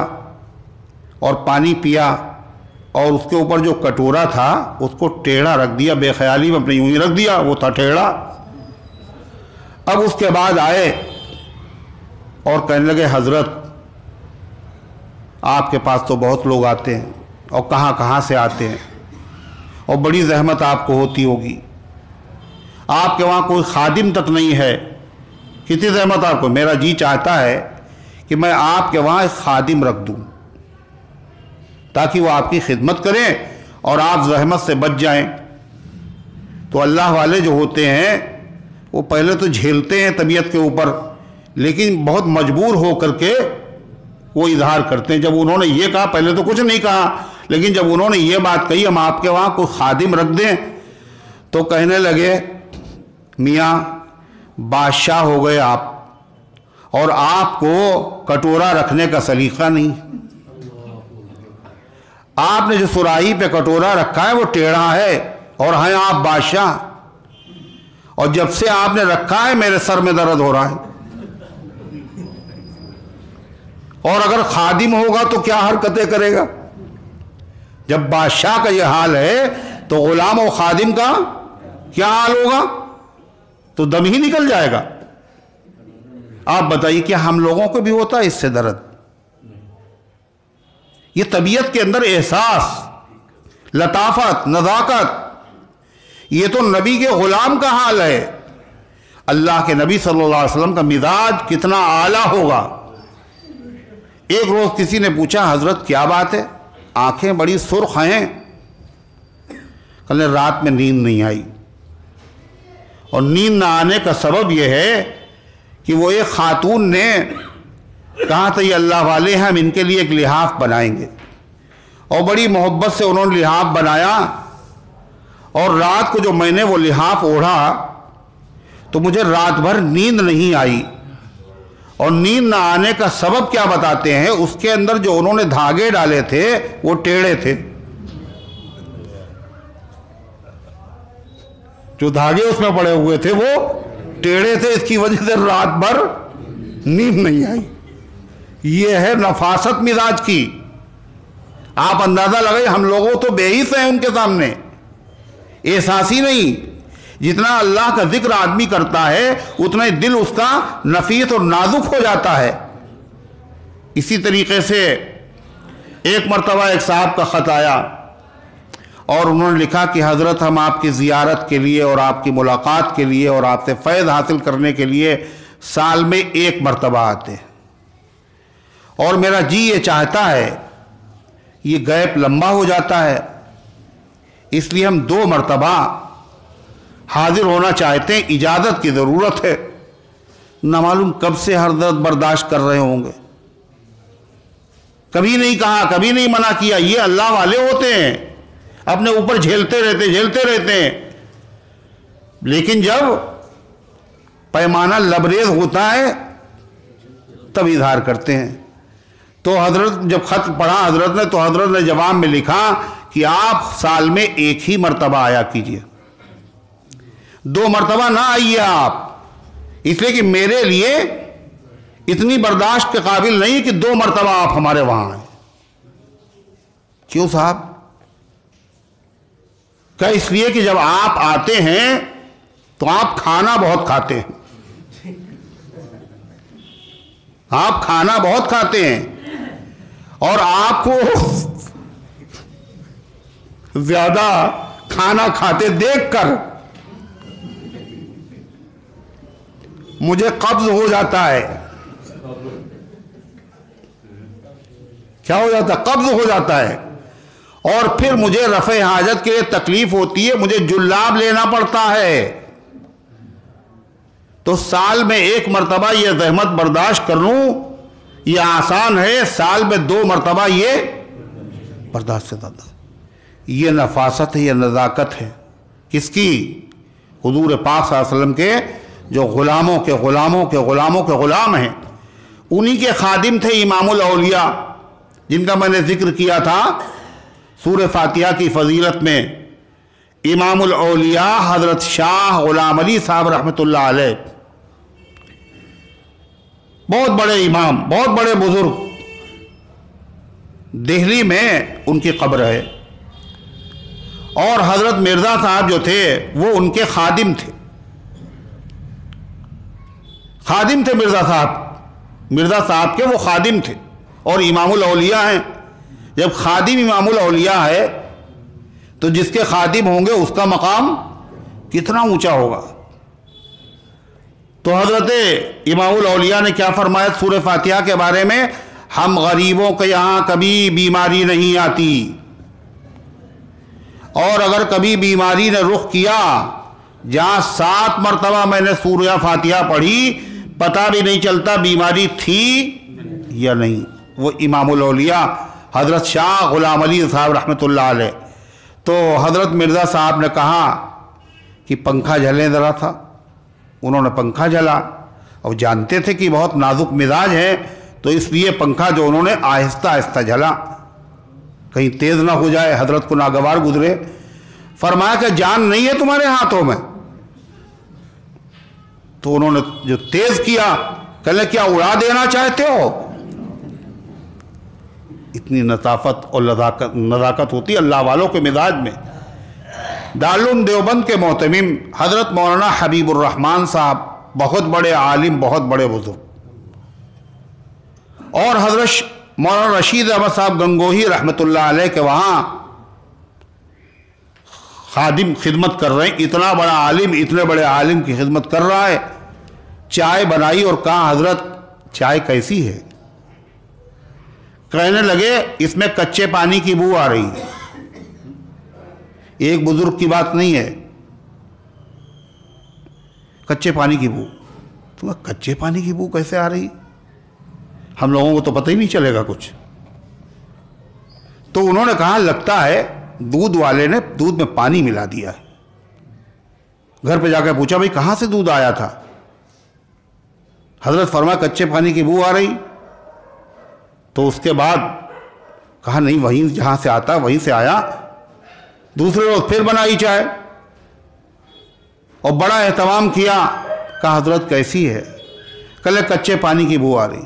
اور پانی پیا، اور اس کے اوپر جو کٹورا تھا اس کو ٹیڑھا رکھ دیا، بے خیالی میں اپنے یوں ہی رکھ دیا، وہ تھا ٹیڑھا۔ اب اس کے بعد آئے اور کہنے لگے حضرت آپ کے پاس تو بہت لوگ آتے ہیں اور کہاں کہاں سے آتے ہیں، اور بڑی زحمت آپ کو ہوتی ہوگی، آپ کے وہاں کوئی خادم تک نہیں ہے، کتنی زحمت آپ کو؟ میرا جی چاہتا ہے کہ میں آپ کے وہاں ایک خادم رکھ دوں تاکہ وہ آپ کی خدمت کریں اور آپ زحمت سے بچ جائیں۔ تو اللہ والے جو ہوتے ہیں وہ پہلے تو جھیلتے ہیں طبیعت کے اوپر، لیکن بہت مجبور ہو کر کے وہ اظہار کرتے ہیں۔ جب انہوں نے یہ کہا، پہلے تو کچھ نہیں کہا، لیکن جب انہوں نے یہ بات کہی ہم آپ کے وہاں کوئی خادم رکھ دیں، تو کہنے لگے میاں بادشاہ ہو گئے آپ، اور آپ کو کٹورا رکھنے کا سلیقہ نہیں۔ آپ نے جو سراہی پہ کٹورا رکھا ہے وہ ٹیڑھا ہے، اور ہیں آپ بادشاہ، اور جب سے آپ نے رکھا ہے میرے سر میں درد ہو رہا ہے، اور اگر خادم ہوگا تو کیا حرکتیں کرے گا؟ جب بادشاہ کا یہ حال ہے تو غلام و خادم کا کیا حال ہوگا؟ تو دم ہی نکل جائے گا۔ آپ بتائیے کیا ہم لوگوں کو بھی ہوتا ہے اس سے درد؟ یہ طبیعت کے اندر احساس، لطافت، نزاکت، یہ تو نبی کے غلام کا حال ہے۔ اللہ کے نبی صلی اللہ علیہ وسلم کا مزاج کتنا اعلیٰ ہوگا۔ ایک روز کسی نے پوچھا حضرت کیا بات ہے، آنکھیں بڑی سرخ ہیں؟ کہنے رات میں نیند نہیں آئی، اور نیند نہ آنے کا سبب یہ ہے کہ وہ ایک خاتون نے کہا تھا یہ اللہ والے ہیں ہم ان کے لیے ایک لحاف بنائیں گے، اور بڑی محبت سے انہوں نے لحاف بنایا، اور رات کو جو میں نے وہ لحاف اوڑھا تو مجھے رات بھر نیند نہیں آئی، اور نیند نہ آنے کا سبب کیا بتاتے ہیں؟ اس کے اندر جو انہوں نے دھاگے ڈالے تھے وہ ٹیڑھے تھے، جو دھاگے اس میں پڑے ہوئے تھے وہ ٹیڑھے تھے، اس کی وجہ سے رات بھر نیند نہیں آئی۔ یہ ہے نفاست مزاج کی۔ آپ اندازہ لگائیں ہم لوگوں تو بے حس ہیں ان کے سامنے، احساسی نہیں۔ جتنا اللہ کا ذکر آدمی کرتا ہے اتنا ہی دل اس کا نفیس اور نازک ہو جاتا ہے۔ اسی طریقے سے ایک مرتبہ ایک صاحب کا خط آیا اور انہوں نے لکھا کہ حضرت ہم آپ کی زیارت کے لیے اور آپ کی ملاقات کے لیے اور آپ سے فیض حاصل کرنے کے لیے سال میں ایک مرتبہ آتے ہیں، اور میرا جی یہ چاہتا ہے، یہ گیپ لمبا ہو جاتا ہے، اس لیے ہم 2 مرتبہ حاضر ہونا چاہتے ہیں، اجازت کی ضرورت ہے۔ نہ معلوم کب سے ہر درد برداشت کر رہے ہوں گے، کبھی نہیں کہا، کبھی نہیں منع کیا۔ یہ اللہ والے ہوتے ہیں، اپنے اوپر جھیلتے رہتے ہیں، لیکن جب پیمانہ لبریز ہوتا ہے تب اظہار کرتے ہیں۔ تو حضرت جب خط پڑھا حضرت نے تو حضرت نے جواب میں لکھا کہ آپ سال میں ایک ہی مرتبہ آیا کیجئے، 2 مرتبہ نہ آئیے آپ، اس لیے کہ میرے لیے اتنی برداشت کے قابل نہیں کہ 2 مرتبہ آپ ہمارے وہاں آئیں۔ کیوں صاحب؟ کہ اس لیے کہ جب آپ آتے ہیں تو آپ کھانا بہت کھاتے ہیں، آپ کھانا بہت کھاتے ہیں، اور آپ کو زیادہ کھانا کھاتے دیکھ کر مجھے قبض ہو جاتا ہے۔ کیا ہو جاتا ہے؟ قبض ہو جاتا ہے، اور پھر مجھے رفع حاجت کے لیے تکلیف ہوتی ہے، مجھے جلاب لینا پڑتا ہے۔ تو سال میں 1 مرتبہ یہ زحمت برداشت کر لوں یہ آسان ہے، سال میں 2 مرتبہ یہ برداشت سے زیادہ۔ یہ نفاست ہے، یہ نزاکت ہے، کس کی؟ حضور پاک صلی اللہ علیہ وسلم کے جو غلاموں کے غلاموں کے غلاموں کے غلام ہیں، انہی کے خادم تھے امام الاولیاء، جن کا میں نے ذکر کیا تھا سورہ فاتحہ کی فضیلت میں۔ امام الاولیاء حضرت شاہ غلام علی صاحب رحمۃ اللہ علیہ، بہت بڑے امام، بہت بڑے بزرگ، دہلی میں ان کی قبر ہے، اور حضرت مرزا صاحب جو تھے وہ ان کے خادم تھے، خادم تھے مرزا صاحب کے، وہ خادم تھے اور امام الاولیاء ہیں۔ جب خادم امام الاولیاء ہے تو جس کے خادم ہوں گے اس کا مقام کتنا اونچا ہوگا۔ تو حضرت امام الاولیاء نے کیا فرمایا سورہ فاتحہ کے بارے میں؟ ہم غریبوں کے یہاں کبھی بیماری نہیں آتی، اور اگر کبھی بیماری نے رخ کیا، جہاں 7 مرتبہ میں نے سورہ فاتحہ پڑھی پتہ بھی نہیں چلتا بیماری تھی یا نہیں۔ وہ امام الاولیاء حضرت شاہ غلام علی صاحب رحمۃ اللہ علیہ۔ تو حضرت مرزا صاحب نے کہا کہ پنکھا جھلیں ذرا تھا، انہوں نے پنکھا جھلا، اور جانتے تھے کہ بہت نازک مزاج ہے، تو اس لیے پنکھا جو انہوں نے آہستہ آہستہ جھلا، کہیں تیز نہ ہو جائے، حضرت کو ناگوار گزرے۔ فرمایا کہ جان نہیں ہے تمہارے ہاتھوں میں؟ تو انہوں نے جو تیز کیا، کہنے کیا اڑا دینا چاہتے ہو؟ اتنی لطافت اور نزاکت ہوتی ہے اللہ والوں کے مزاج میں۔ دارالعلوم دیوبند کے محتمم حضرت مولانا حبیب الرحمان صاحب، بہت بڑے عالم، بہت بڑے بزرگ، اور حضرت مولانا رشید احمد صاحب گنگوہی رحمۃ اللہ علیہ کے وہاں خادم خدمت کر رہے ہیں۔ اتنا بڑا عالم، اتنے بڑے عالم کی خدمت کر رہا ہے۔ چائے بنائی اور کہا حضرت چائے کیسی ہے؟ کہنے لگے اس میں کچے پانی کی بو آ رہی ہے۔ ایک بزرگ کی بات نہیں ہے، کچے پانی کی بو۔ تو کچے پانی کی بو کیسے آ رہی؟ ہم لوگوں کو تو پتہ ہی نہیں چلے گا کچھ۔ تو انہوں نے کہا لگتا ہے دودھ والے نے دودھ میں پانی ملا دیا ہے۔ گھر پہ جا کے پوچھا بھائی کہاں سے دودھ آیا تھا؟ حضرت فرمایا کچے پانی کی بو آ رہی۔ تو اس کے بعد کہا نہیں، وہیں جہاں سے آتا وہیں سے آیا۔ دوسرے روز پھر بنائی چائے اور بڑا اہتمام کیا، کہا حضرت کیسی ہے؟ کہے کچے پانی کی بو آ رہی۔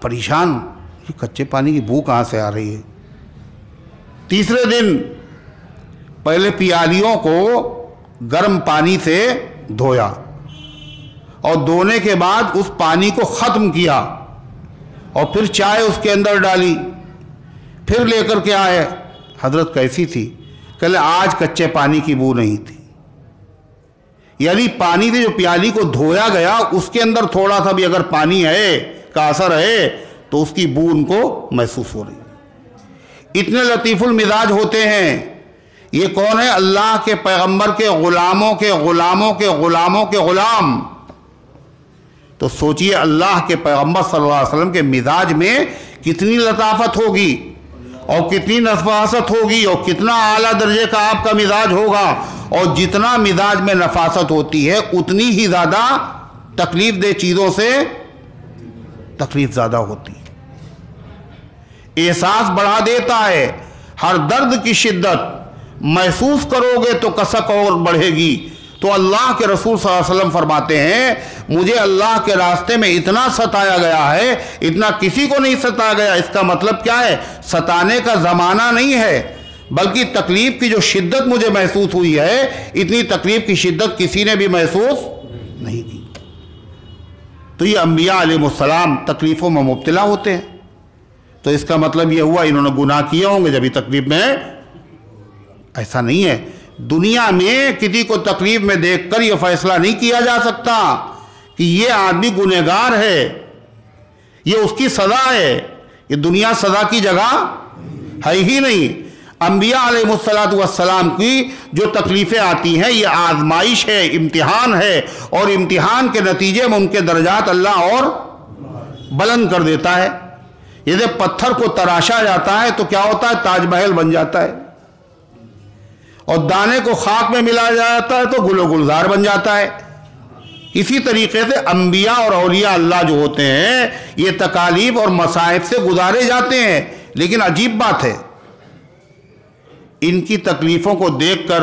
پریشان، یہ کچے پانی کی بو کہاں سے آ رہی ہے؟ تیسرے دن پہلے پیالیوں کو گرم پانی سے دھویا، اور دھونے کے بعد اس پانی کو ختم کیا، اور پھر چائے اس کے اندر ڈالی، پھر لے کر کے آئے۔ حضرت کیسی تھی؟ کہے آج کچے پانی کی بو نہیں تھی۔ یعنی پانی سے جو پیالی کو دھویا گیا اس کے اندر تھوڑا سا بھی اگر پانی ہے کا اثر ہے تو اس کی بو ان کو محسوس ہو رہی۔ اتنے لطیف المزاج ہوتے ہیں۔ یہ کون ہے؟ اللہ کے پیغمبر کے غلاموں کے غلاموں کے غلاموں کے غلام۔ تو سوچئے اللہ کے پیغمبر صلی اللہ علیہ وسلم کے مزاج میں کتنی لطافت ہوگی، اور کتنی نفاست ہوگی، اور کتنا اعلیٰ درجے کا آپ کا مزاج ہوگا۔ اور جتنا مزاج میں نفاست ہوتی ہے اتنی ہی زیادہ تکلیف دہ چیزوں سے تکلیف زیادہ ہوتی ہے۔ احساس بڑھا دیتا ہے، ہر درد کی شدت محسوس کرو گے تو کسک اور بڑھے گی، تو اللہ کے رسول صلی اللہ علیہ وسلم فرماتے ہیں مجھے اللہ کے راستے میں اتنا ستایا گیا ہے اتنا کسی کو نہیں ستایا گیا۔ اس کا مطلب کیا ہے؟ ستانے کا زمانہ نہیں ہے، بلکہ تکلیف کی جو شدت مجھے محسوس ہوئی ہے اتنی تکلیف کی شدت کسی نے بھی محسوس نہیں کی۔ تو یہ انبیاء علیہ السلام تکلیفوں میں مبتلا ہوتے ہیں، تو اس کا مطلب یہ ہوا انہوں نے گناہ کیے ہوں گے جبھی تکلیف میں۔ ایسا نہیں ہے، دنیا میں کسی کو تکلیف میں دیکھ کر یہ فیصلہ نہیں کیا جا سکتا کہ یہ آدمی گنہگار ہے، یہ اس کی سزا ہے۔ یہ دنیا سزا کی جگہ ہے ہی نہیں۔ انبیاء علیہ السلام کی جو تکلیفیں آتی ہیں یہ آزمائش ہے، امتحان ہے، اور امتحان کے نتیجے میں ان کے درجات اللہ اور بلند کر دیتا ہے۔ جیسے پتھر کو تراشا جاتا ہے تو کیا ہوتا ہے؟ تاج محل بن جاتا ہے، اور دانے کو خاک میں ملایا جاتا ہے تو گل و گلزار بن جاتا ہے۔ اسی طریقے سے انبیاء اور اولیاء اللہ جو ہوتے ہیں یہ تکالیف اور مصائب سے گزارے جاتے ہیں، لیکن عجیب بات ہے ان کی تکلیفوں کو دیکھ کر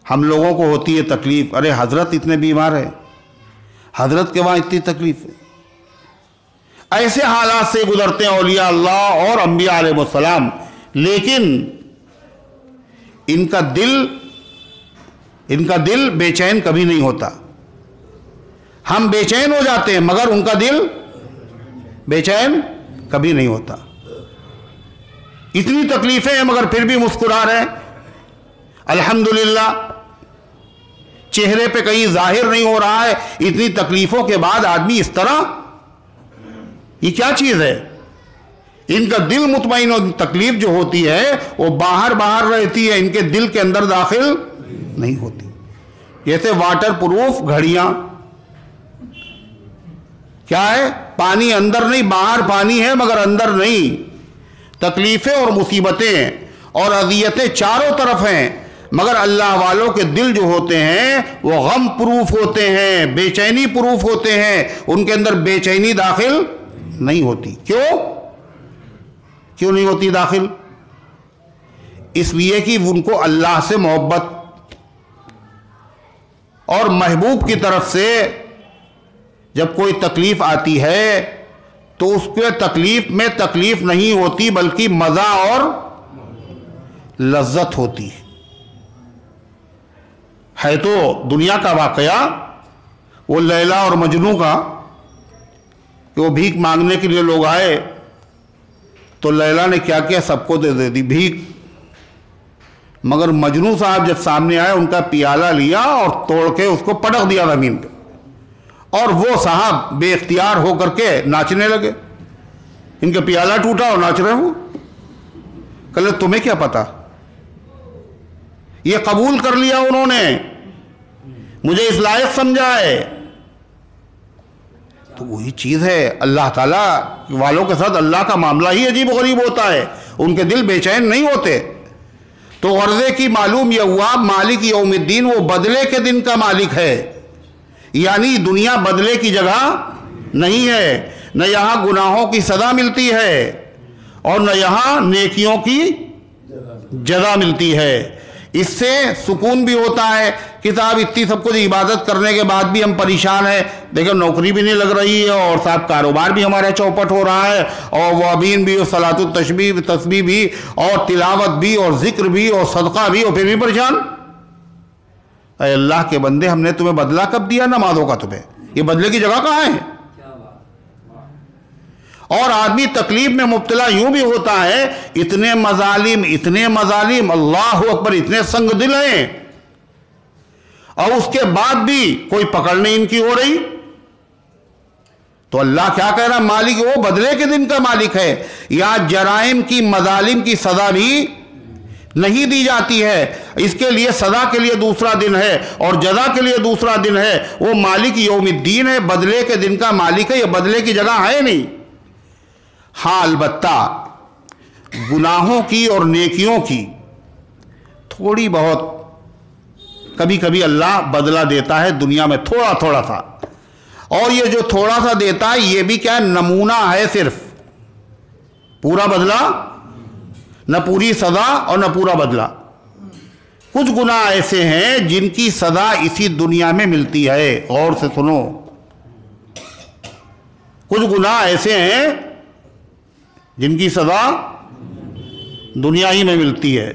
ہم لوگوں کو ہوتی ہے تکلیف، ارے حضرت اتنے بیمار ہیں، حضرت کے وہاں اتنی تکلیف ہے۔ ایسے حالات سے گزرتے ہیں اولیاء اللہ اور انبیاء علیہ السلام، لیکن ان کا دل بے چین کبھی نہیں ہوتا۔ ہم بے چین ہو جاتے ہیں مگر ان کا دل بے چین کبھی نہیں ہوتا۔ اتنی تکلیفیں ہیں مگر پھر بھی مسکرا رہے ہیں، الحمدللہ۔ چہرے پہ کہیں ظاہر نہیں ہو رہا ہے اتنی تکلیفوں کے بعد آدمی اس طرح، یہ کیا چیز ہے؟ ان کا دل مطمئن، اور تکلیف جو ہوتی ہے وہ باہر رہتی ہے، ان کے دل کے اندر داخل نہیں ہوتی۔ جیسے واٹر پروف گھڑیاں، کیا ہے؟ پانی اندر نہیں، باہر پانی ہے مگر اندر نہیں۔ تکلیفیں اور مصیبتیں اور اذیتیں چاروں طرف ہیں، مگر اللہ والوں کے دل جو ہوتے ہیں وہ غم پروف ہوتے ہیں، بے چینی پروف ہوتے ہیں، ان کے اندر بے چینی داخل نہیں ہوتی۔ کیوں نہیں ہوتی داخل؟ اس لیے کہ ان کو اللہ سے محبت اور محبوب کی طرف سے جب کوئی تکلیف آتی ہے تو اس کے تکلیف میں تکلیف نہیں ہوتی بلکہ مزہ اور لذت ہوتی ہے۔ تو دنیا کا واقعہ وہ لیلا اور مجنوں کا کہ وہ بھیک مانگنے کے لیے لوگ آئے تو لیلا نے کیا کیا؟ سب کو دے دی بھیک، مگر مجنوں صاحب جب سامنے آئے ان کا پیالہ لیا اور توڑ کے اس کو پٹک دیا زمین پہ، اور وہ صاحب بے اختیار ہو کر کے ناچنے لگے۔ ان کا پیالہ ٹوٹا اور ناچ رہے ہو۔ کہلے تمہیں کیا پتا؟ یہ قبول کر لیا انہوں نے، مجھے اس لائق سمجھا ہے۔ تو وہی چیز ہے، اللہ تعالیٰ والوں کے ساتھ اللہ کا معاملہ ہی عجیب و غریب ہوتا ہے، ان کے دل بے چین نہیں ہوتے۔ تو غرضے کی معلوم یہ ہوا مالک یوم الدین وہ بدلے کے دن کا مالک ہے، یعنی دنیا بدلے کی جگہ نہیں ہے، نہ یہاں گناہوں کی سزا ملتی ہے اور نہ یہاں نیکیوں کی جزا ملتی ہے۔ اس سے سکون بھی ہوتا ہے کہ صاحب اتنی سب کچھ عبادت کرنے کے بعد بھی ہم پریشان ہیں، دیکھیں نوکری بھی نہیں لگ رہی ہے، اور صاحب کاروبار بھی ہمارا چوپٹ ہو رہا ہے، اور وابین بھی، اور صلاۃ التسبیح بھی، اور تلاوت بھی، اور ذکر بھی، اور صدقہ بھی، اور پھر بھی پریشان۔ اے اللہ کے بندے، ہم نے تمہیں بدلہ کب دیا نمازوں کا؟ تمہیں یہ بدلے کی جگہ کہاں ہے؟ اور آدمی تکلیف میں مبتلا یوں بھی ہوتا ہے، اتنے مظالم، اللہ اکبر، اتنے سنگ دل ہیں، اور اس کے بعد بھی کوئی پکڑ نہیں ان کی ہو رہی۔ تو اللہ کیا کہہ رہا؟ مالک وہ بدلے کے دن کا مالک ہے، یا جرائم کی مظالم کی سزا بھی نہیں دی جاتی ہے، اس کے لیے سزا کے لیے دوسرا دن ہے اور جزا کے لیے دوسرا دن ہے۔ وہ مالک یوم الدین ہے، بدلے کے دن کا مالک ہے، یہ بدلے کی جگہ ہے نہیں۔ ہاں البتہ گناہوں کی اور نیکیوں کی تھوڑی بہت کبھی کبھی اللہ بدلہ دیتا ہے دنیا میں، تھوڑا سا، اور یہ جو تھوڑا سا دیتا ہے یہ بھی کیا ہے؟ نمونہ ہے، صرف پورا بدلہ، نہ پوری سزا اور نہ پورا بدلہ، کچھ گناہ ایسے ہیں جن کی سزا اسی دنیا میں ملتی ہے. غور سے سنو. کچھ گناہ ایسے ہیں جن کی سزا دنیا ہی میں ملتی ہے.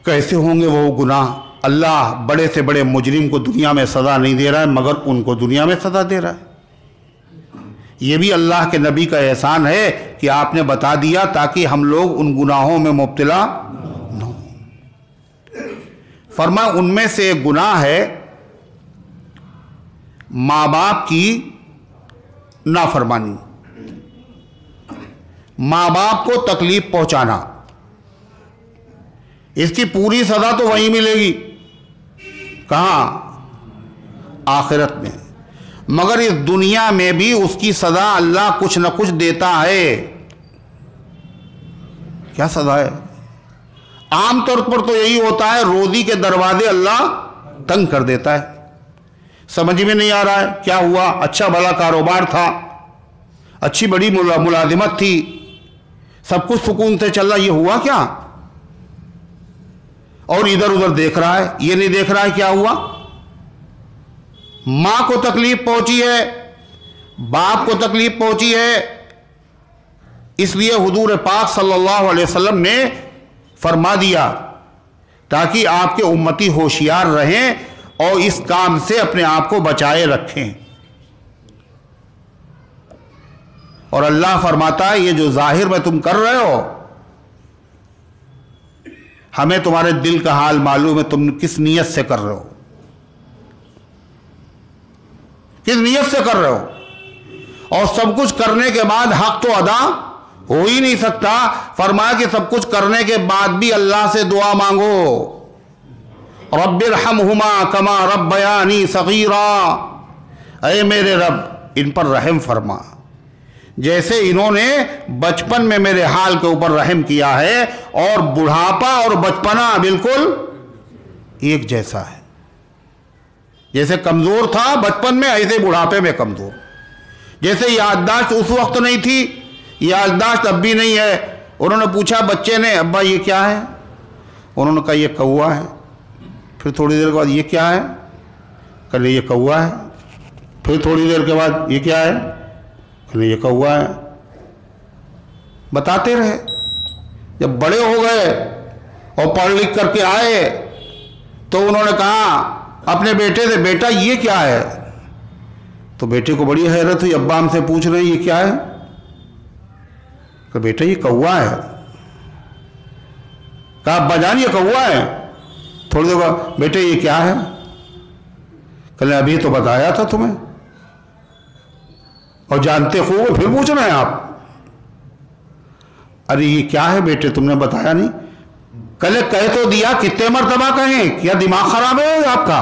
کیسے ہوں گے وہ گناہ؟ اللہ بڑے سے بڑے مجرم کو دنیا میں سزا نہیں دے رہا ہے مگر ان کو دنیا میں سزا دے رہا ہے. یہ بھی اللہ کے نبی کا احسان ہے کہ آپ نے بتا دیا تاکہ ہم لوگ ان گناہوں میں مبتلا نہ ہوں. فرمایا ان میں سے ایک گناہ ہے ماں باپ کی نافرمانی، ماں باپ کو تکلیف پہنچانا. اس کی پوری سزا تو وہیں ملے گی. کہاں؟ آخرت میں. مگر اس دنیا میں بھی اس کی سزا اللہ کچھ نہ کچھ دیتا ہے. کیا سزا ہے؟ عام طور پر تو یہی ہوتا ہے روزی کے دروازے اللہ تنگ کر دیتا ہے. سمجھ میں نہیں آ رہا ہے کیا ہوا؟ اچھا بھلا کاروبار تھا، اچھی بڑی ملازمت تھی، سب کچھ سکون سے چل رہا، یہ ہوا کیا؟ اور ادھر ادھر دیکھ رہا ہے، یہ نہیں دیکھ رہا ہے کیا ہوا. ماں کو تکلیف پہنچی ہے، باپ کو تکلیف پہنچی ہے. اس لیے حضور پاک صلی اللہ علیہ وسلم نے فرما دیا تاکہ آپ کے امتی ہوشیار رہیں اور اس کام سے اپنے آپ کو بچائے رکھیں. اور اللہ فرماتا ہے یہ جو ظاہر میں تم کر رہے ہو، ہمیں تمہارے دل کا حال معلوم ہے، تم کس نیت سے کر رہے ہو، کس نیت سے کر رہے ہو. اور سب کچھ کرنے کے بعد حق تو ادا ہو ہی نہیں سکتا. فرمایا کہ سب کچھ کرنے کے بعد بھی اللہ سے دعا مانگو، رب ارحمہما کما ربیانی صغیرا، اے میرے رب ان پر رحم فرما جیسے انہوں نے بچپن میں میرے حال کے اوپر رحم کیا ہے. اور بڑھاپا اور بچپنا بالکل ایک جیسا ہے. جیسے کمزور تھا بچپن میں ایسے بڑھاپے میں کمزور. جیسے یادداشت اس وقت نہیں تھی، یادداشت اب بھی نہیں ہے. انہوں نے پوچھا بچے نے ابا یہ کیا ہے؟ انہوں نے کہا یہ کوا ہے. پھر تھوڑی دیر کے بعد یہ کیا ہے؟ کہنے یہ کوا ہے. پھر تھوڑی دیر کے بعد یہ کیا ہے؟ کہنے یہ کوا ہے. بتاتے رہے. جب بڑے ہو گئے اور پڑھ لکھ کر کے آئے تو انہوں نے کہا اپنے بیٹے سے بیٹا یہ کیا ہے؟ تو بیٹے کو بڑی حیرت ہوئی، ابا ہم سے پوچھ رہے ہیں یہ کیا ہے؟ کہ بیٹا یہ کوا ہے. کہا ابا جان یہ کوا ہے. تھوڑی دیر بعد بیٹے یہ کیا ہے؟ کہنے ابھی تو بتایا تھا تمہیں اور جانتے خوب پھر پوچھ رہے ہیں آپ. ارے یہ کیا ہے بیٹے تم نے بتایا نہیں. کہے کہہ تو دیا، کتنے مرتبہ کہیں؟ کیا دماغ خراب ہے آپ کا؟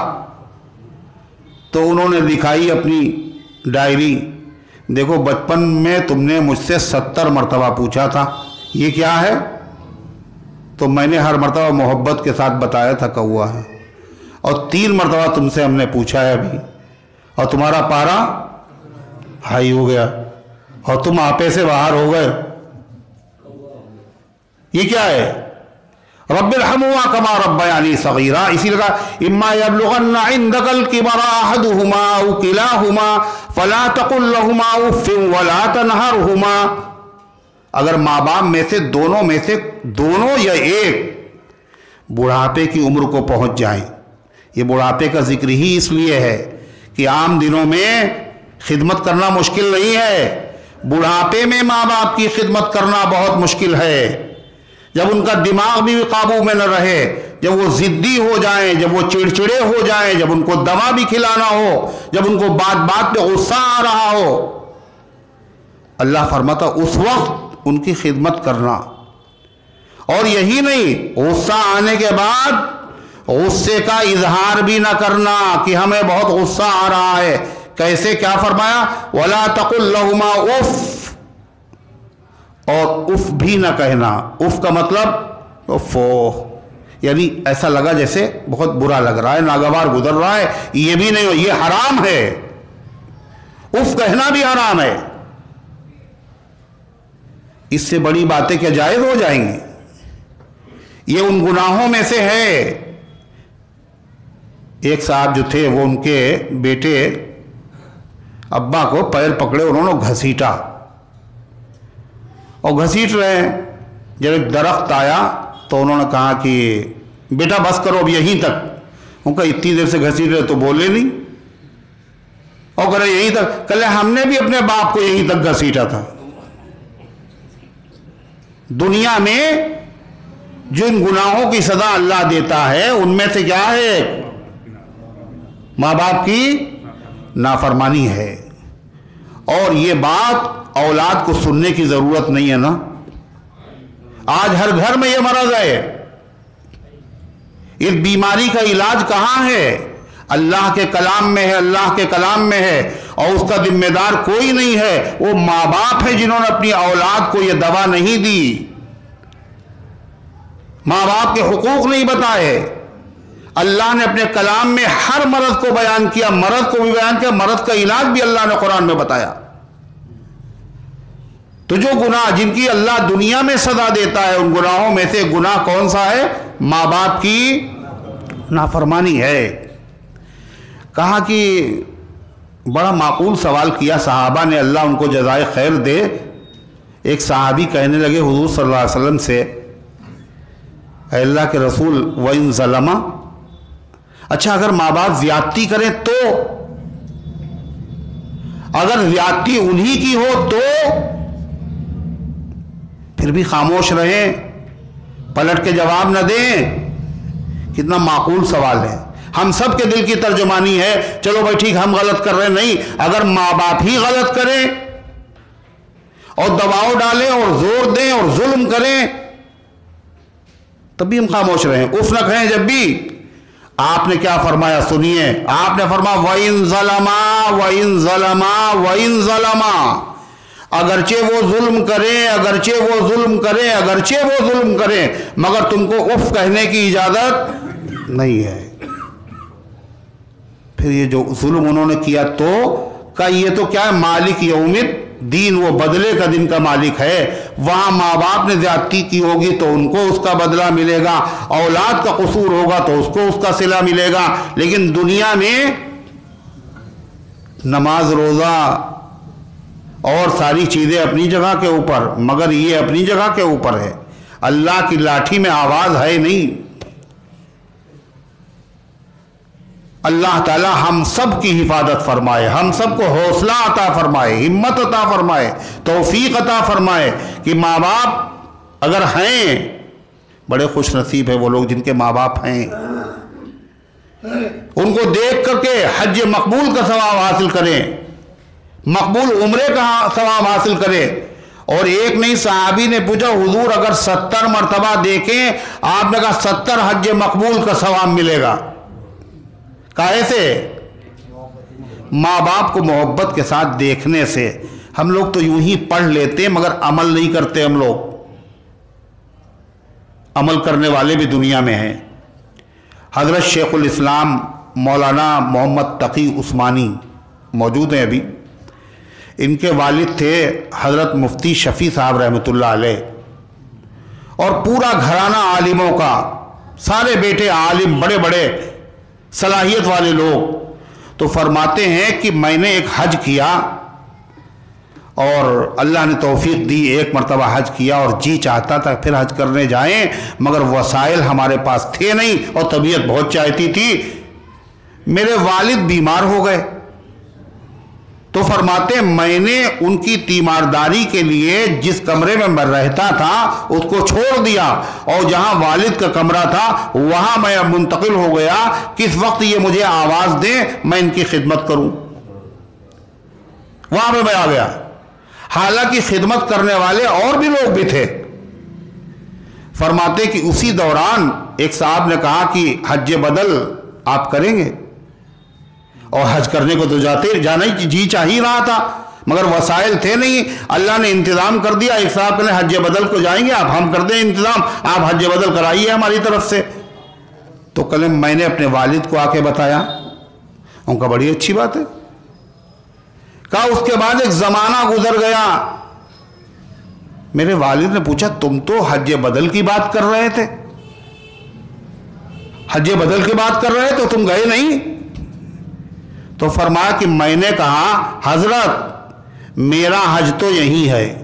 تو انہوں نے دکھائی اپنی ڈائری. دیکھو بچپن میں تم نے مجھ سے 70 مرتبہ پوچھا تھا یہ کیا ہے، تو میں نے ہر مرتبہ محبت کے ساتھ بتایا تھا کوا ہے. اور 3 مرتبہ تم سے ہم نے پوچھا ہے ابھی، اور تمہارا پارا ہائی ہو گیا اور تم آپے سے باہر ہو گئے. یہ کیا ہے؟ رب ارحمہما کما ربیانی صغیرا. اسی لگا اما یبلغن عندک الکبر احدہما او کلاہما فلا تقل لہما اف ولا تنہرہما. اگر ماں باپ میں سے دونوں یا ایک بڑھاپے کی عمر کو پہنچ جائیں. یہ بڑھاپے کا ذکر ہی اس لیے ہے کہ عام دنوں میں خدمت کرنا مشکل نہیں ہے، بڑھاپے میں ماں باپ کی خدمت کرنا بہت مشکل ہے. جب ان کا دماغ بھی قابو میں نہ رہے، جب وہ ضدی ہو جائیں، جب وہ چڑچڑے ہو جائیں، جب ان کو دوا بھی کھلانا ہو، جب ان کو بات بات پہ غصہ آ رہا ہو، اللہ فرماتا اس وقت ان کی خدمت کرنا. اور یہی نہیں، غصہ آنے کے بعد غصے کا اظہار بھی نہ کرنا کہ ہمیں بہت غصہ آ رہا ہے. کیسے؟ کیا فرمایا؟ وَلَا تَقُلْ لَهُمَا اُفْ. اور اف بھی نہ کہنا. اف کا مطلب فو، یعنی ایسا لگا جیسے بہت برا لگ رہا ہے، ناگوار گزر رہا ہے. یہ بھی نہیں ہو، یہ حرام ہے. اف کہنا بھی حرام ہے. اس سے بڑی باتیں کیا جائز ہو جائیں گی؟ یہ ان گناہوں میں سے ہے۔ ایک صاحب جو تھے وہ ان کے بیٹے ابا کو پیر پکڑے انہوں نے گھسیٹا، اور گھسیٹ رہے ہیں، جب ایک درخت آیا تو انہوں نے کہا کہ بیٹا بس کرو اب یہیں تک۔ ان کا اتنی دیر سے گھسیٹ رہے تو بولے نہیں، اور کرے یہیں تک، کہلے ہم نے بھی اپنے باپ کو یہیں تک گھسیٹا تھا۔ دنیا میں جن گناہوں کی سزا اللہ دیتا ہے ان میں سے کیا ہے؟ ماں باپ کی نافرمانی ہے۔ اور یہ بات اولاد کو سننے کی ضرورت نہیں ہے نا، آج ہر گھر میں یہ مرض ہے۔ اس بیماری کا علاج کہاں ہے؟ اللہ کے کلام میں ہے، اللہ کے کلام میں ہے، اور اس کا ذمہ دار کوئی نہیں ہے، وہ ماں باپ ہے جنہوں نے اپنی اولاد کو یہ دوا نہیں دی، ماں باپ کے حقوق نہیں بتائے۔ اللہ نے اپنے کلام میں ہر مرض کو بیان کیا، مرض کو بھی بیان کیا، مرض کا علاج بھی اللہ نے قرآن میں بتایا۔ تو جو گناہ جن کی اللہ دنیا میں سزا دیتا ہے ان گناہوں میں سے گناہ کون سا ہے؟ ماں باپ کی نافرمانی ہے۔ کہا کہ بڑا معقول سوال کیا صحابہ نے، اللہ ان کو جزائے خیر دے۔ ایک صحابی کہنے لگے حضور صلی اللہ علیہ وسلم سے، اے اللہ کے رسول وَإِن ظَلَمَ، اچھا اگر ماں باپ زیادتی کریں تو؟ اگر زیادتی انہی کی ہو تو؟ پھر بھی خاموش رہیں، پلٹ کے جواب نہ دیں؟ کتنا معقول سوال ہے۔ ہم سب کے دل کی ترجمانی ہے، چلو بھائی ٹھیک ہم غلط کر رہے ہیں، نہیں، اگر ماں باپ ہی غلط کریں اور دباؤ ڈالیں اور زور دیں اور ظلم کریں تب بھی ہم خاموش رہیں، اف نہ کہیں جب بھی۔ آپ نے کیا فرمایا سنیے، آپ نے فرمایا وَإِن ظَلَمَا وَإِن ظَلَمَا وَإِن ظَلَمَا، اگرچہ وہ ظلم کریں، اگرچہ وہ ظلم کریں، اگرچہ وہ ظلم کریں، مگر تم کو اف کہنے کی اجازت نہیں ہے۔ پھر یہ جو ظلم انہوں نے کیا تو کہ یہ تو کیا ہے؟ مالک یوم الدین، وہ بدلے کا دن کا مالک ہے۔ وہاں ماں باپ نے زیادتی کی ہوگی تو ان کو اس کا بدلہ ملے گا، اولاد کا قصور ہوگا تو اس کو اس کا صلہ ملے گا۔ لیکن دنیا میں نماز روزہ اور ساری چیزیں اپنی جگہ کے اوپر، مگر یہ اپنی جگہ کے اوپر ہے، اللہ کی لاٹھی میں آواز ہے نہیں۔ اللہ تعالی ہم سب کی حفاظت فرمائے، ہم سب کو حوصلہ عطا فرمائے، ہمت عطا فرمائے، توفیق عطا فرمائے کہ ماں باپ اگر ہیں، بڑے خوش نصیب ہیں وہ لوگ جن کے ماں باپ ہیں، ان کو دیکھ کر کے حج مقبول کا ثواب حاصل کریں، مقبول عمرے کا ثواب حاصل کریں۔ اور ایک نہیں، صحابی نے پوچھا حضور اگر 70 مرتبہ دیکھیں، آپ نے کہا 70 حج مقبول کا ثواب ملے گا۔ کیسے؟ ماں باپ کو محبت کے ساتھ دیکھنے سے۔ ہم لوگ تو یوں ہی پڑھ لیتے مگر عمل نہیں کرتے، ہم لوگ عمل کرنے والے بھی دنیا میں ہیں۔ حضرت شیخ الاسلام مولانا محمد تقی عثمانی موجود ہیں ابھی، ان کے والد تھے حضرت مفتی شفیع صاحب رحمۃ اللہ علیہ، اور پورا گھرانہ عالموں کا، سارے بیٹے عالم، بڑے بڑے صلاحیت والے لوگ۔ تو فرماتے ہیں کہ میں نے ایک حج کیا اور اللہ نے توفیق دی، ایک مرتبہ حج کیا اور جی چاہتا تھا پھر حج کرنے جائیں، مگر وسائل ہمارے پاس تھے نہیں اور طبیعت بہت چاہتی تھی۔ میرے والد بیمار ہو گئے، تو فرماتے ہیں میں نے ان کی تیمارداری کے لیے جس کمرے میں میں رہتا تھا اس کو چھوڑ دیا، اور جہاں والد کا کمرہ تھا وہاں میں منتقل ہو گیا، کس وقت یہ مجھے آواز دیں میں ان کی خدمت کروں، وہاں پہ میں آ گیا۔ حالانکہ خدمت کرنے والے اور بھی لوگ بھی تھے۔ فرماتے کہ اسی دوران ایک صاحب نے کہا کہ حج بدل آپ کریں گے، اور حج کرنے کو تو جانا ہی جی چاہ ہی رہا تھا، مگر وسائل تھے نہیں، اللہ نے انتظام کر دیا۔ ایک صاحب کہنے حج بدل کو جائیں گے آپ، ہم کر دیں انتظام، آپ حج بدل کرائیے ہماری طرف سے۔ تو کل میں نے اپنے والد کو آ کے بتایا، ان کا بڑی اچھی بات ہے۔ کہا اس کے بعد ایک زمانہ گزر گیا، میرے والد نے پوچھا تم تو حج بدل کی بات کر رہے تھے، حج بدل کی بات کر رہے تو تم گئے نہیں؟ تو فرمایا کہ میں نے کہا حضرت میرا حج تو یہی ہے،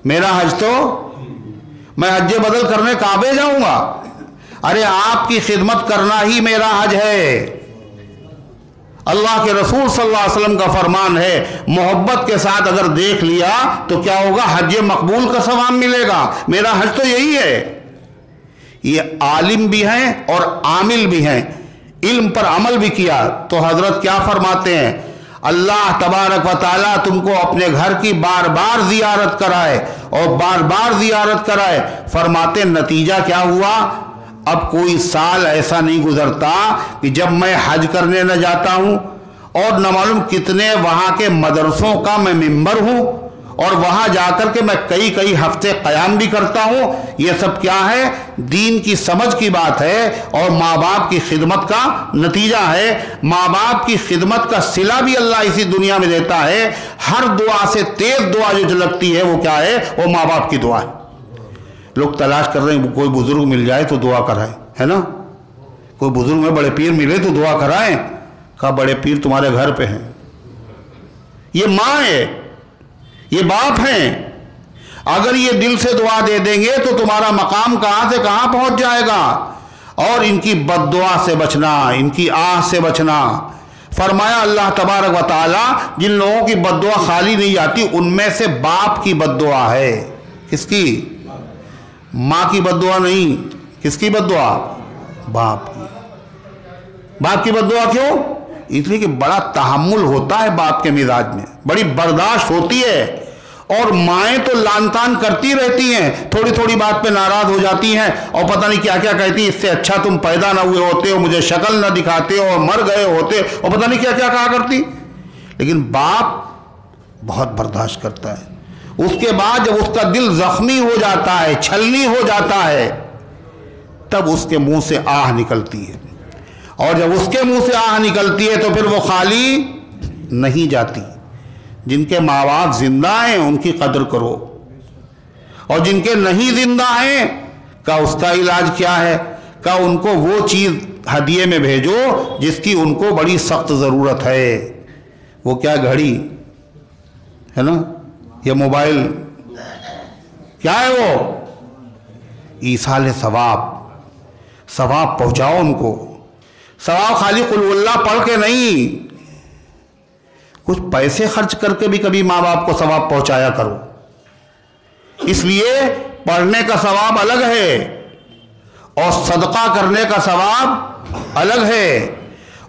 میرا حج تو، میں حج بدل کرنے کعبے جاؤں گا؟ ارے آپ کی خدمت کرنا ہی میرا حج ہے۔ اللہ کے رسول صلی اللہ علیہ وسلم کا فرمان ہے، محبت کے ساتھ اگر دیکھ لیا تو کیا ہوگا؟ حج مقبول کا ثواب ملے گا۔ میرا حج تو یہی ہے۔ یہ عالم بھی ہیں اور عامل بھی ہیں، علم پر عمل بھی کیا۔ تو حضرت کیا فرماتے ہیں؟ اللہ تبارک و تعالیٰ تم کو اپنے گھر کی بار بار زیارت کرائے اور بار بار زیارت کرائے۔ فرماتے نتیجہ کیا ہوا؟ اب کوئی سال ایسا نہیں گزرتا کہ جب میں حج کرنے نہ جاتا ہوں، اور نہ معلوم کتنے وہاں کے مدرسوں کا میں ممبر ہوں، اور وہاں جا کر کے میں کئی ہفتے قیام بھی کرتا ہوں۔ یہ سب کیا ہے؟ دین کی سمجھ کی بات ہے اور ماں باپ کی خدمت کا نتیجہ ہے۔ ماں باپ کی خدمت کا صلہ بھی اللہ اسی دنیا میں دیتا ہے۔ ہر دعا سے تیز دعا جو لگتی ہے وہ کیا ہے؟ وہ ماں باپ کی دعا ہے۔ لوگ تلاش کر رہے ہیں کوئی بزرگ مل جائے تو دعا کرائیں، ہے نا؟ کوئی بزرگ میں بڑے پیر ملے تو دعا کرائیں۔ کہا بڑے پیر تمہارے گھر پہ ہیں، یہ ماں ہے، یہ باپ ہیں، اگر یہ دل سے دعا دے دیں گے تو تمہارا مقام کہاں سے کہاں پہنچ جائے گا۔ اور ان کی بد دعا سے بچنا، ان کی آہ سے بچنا۔ فرمایا اللہ تبارک و تعالی جن لوگوں کی بد دعا خالی نہیں جاتی ان میں سے باپ کی بد دعا ہے۔ کس کی؟ ماں کی بد دعا نہیں۔ کس کی بد دعا؟ باپ کی۔ باپ کی بد دعا کیوں؟ اس لیے کہ بڑا تحمل ہوتا ہے باپ کے مزاج میں، بڑی برداشت ہوتی ہے، اور مائیں تو لان تان کرتی رہتی ہیں، تھوڑی تھوڑی بات پہ ناراض ہو جاتی ہیں اور پتہ نہیں کیا کیا کہتی ہیں، اس سے اچھا تم پیدا نہ ہوئے ہوتے ہو، مجھے شکل نہ دکھاتے ہو، اور مر گئے ہوتے، اور پتہ نہیں کیا کیا کہا کرتی۔ لیکن باپ بہت برداشت کرتا ہے۔ اس کے بعد جب اس کا دل زخمی ہو جاتا ہے، چھلنی ہو جاتا ہے، تب اس کے منہ سے آہ نکلتی ہے، اور جب اس کے منہ سے آہ نکلتی ہے تو پھر وہ خالی نہیں جاتی۔ جن کے ماں باپ زندہ ہیں ان کی قدر کرو، اور جن کے نہیں زندہ ہیں کا اس کا علاج کیا ہے؟ کا ان کو وہ چیز ہدیے میں بھیجو جس کی ان کو بڑی سخت ضرورت ہے۔ وہ کیا؟ گھڑی ہے نا، یا موبائل، کیا ہے وہ؟ ایصال ثواب، ثواب پہنچاؤ ان کو۔ ثواب خالی قل اللہ پڑھ کے نہیں، کچھ پیسے خرچ کر کے بھی کبھی ماں باپ کو ثواب پہنچایا کرو۔ اس لیے پڑھنے کا ثواب الگ ہے اور صدقہ کرنے کا ثواب الگ ہے۔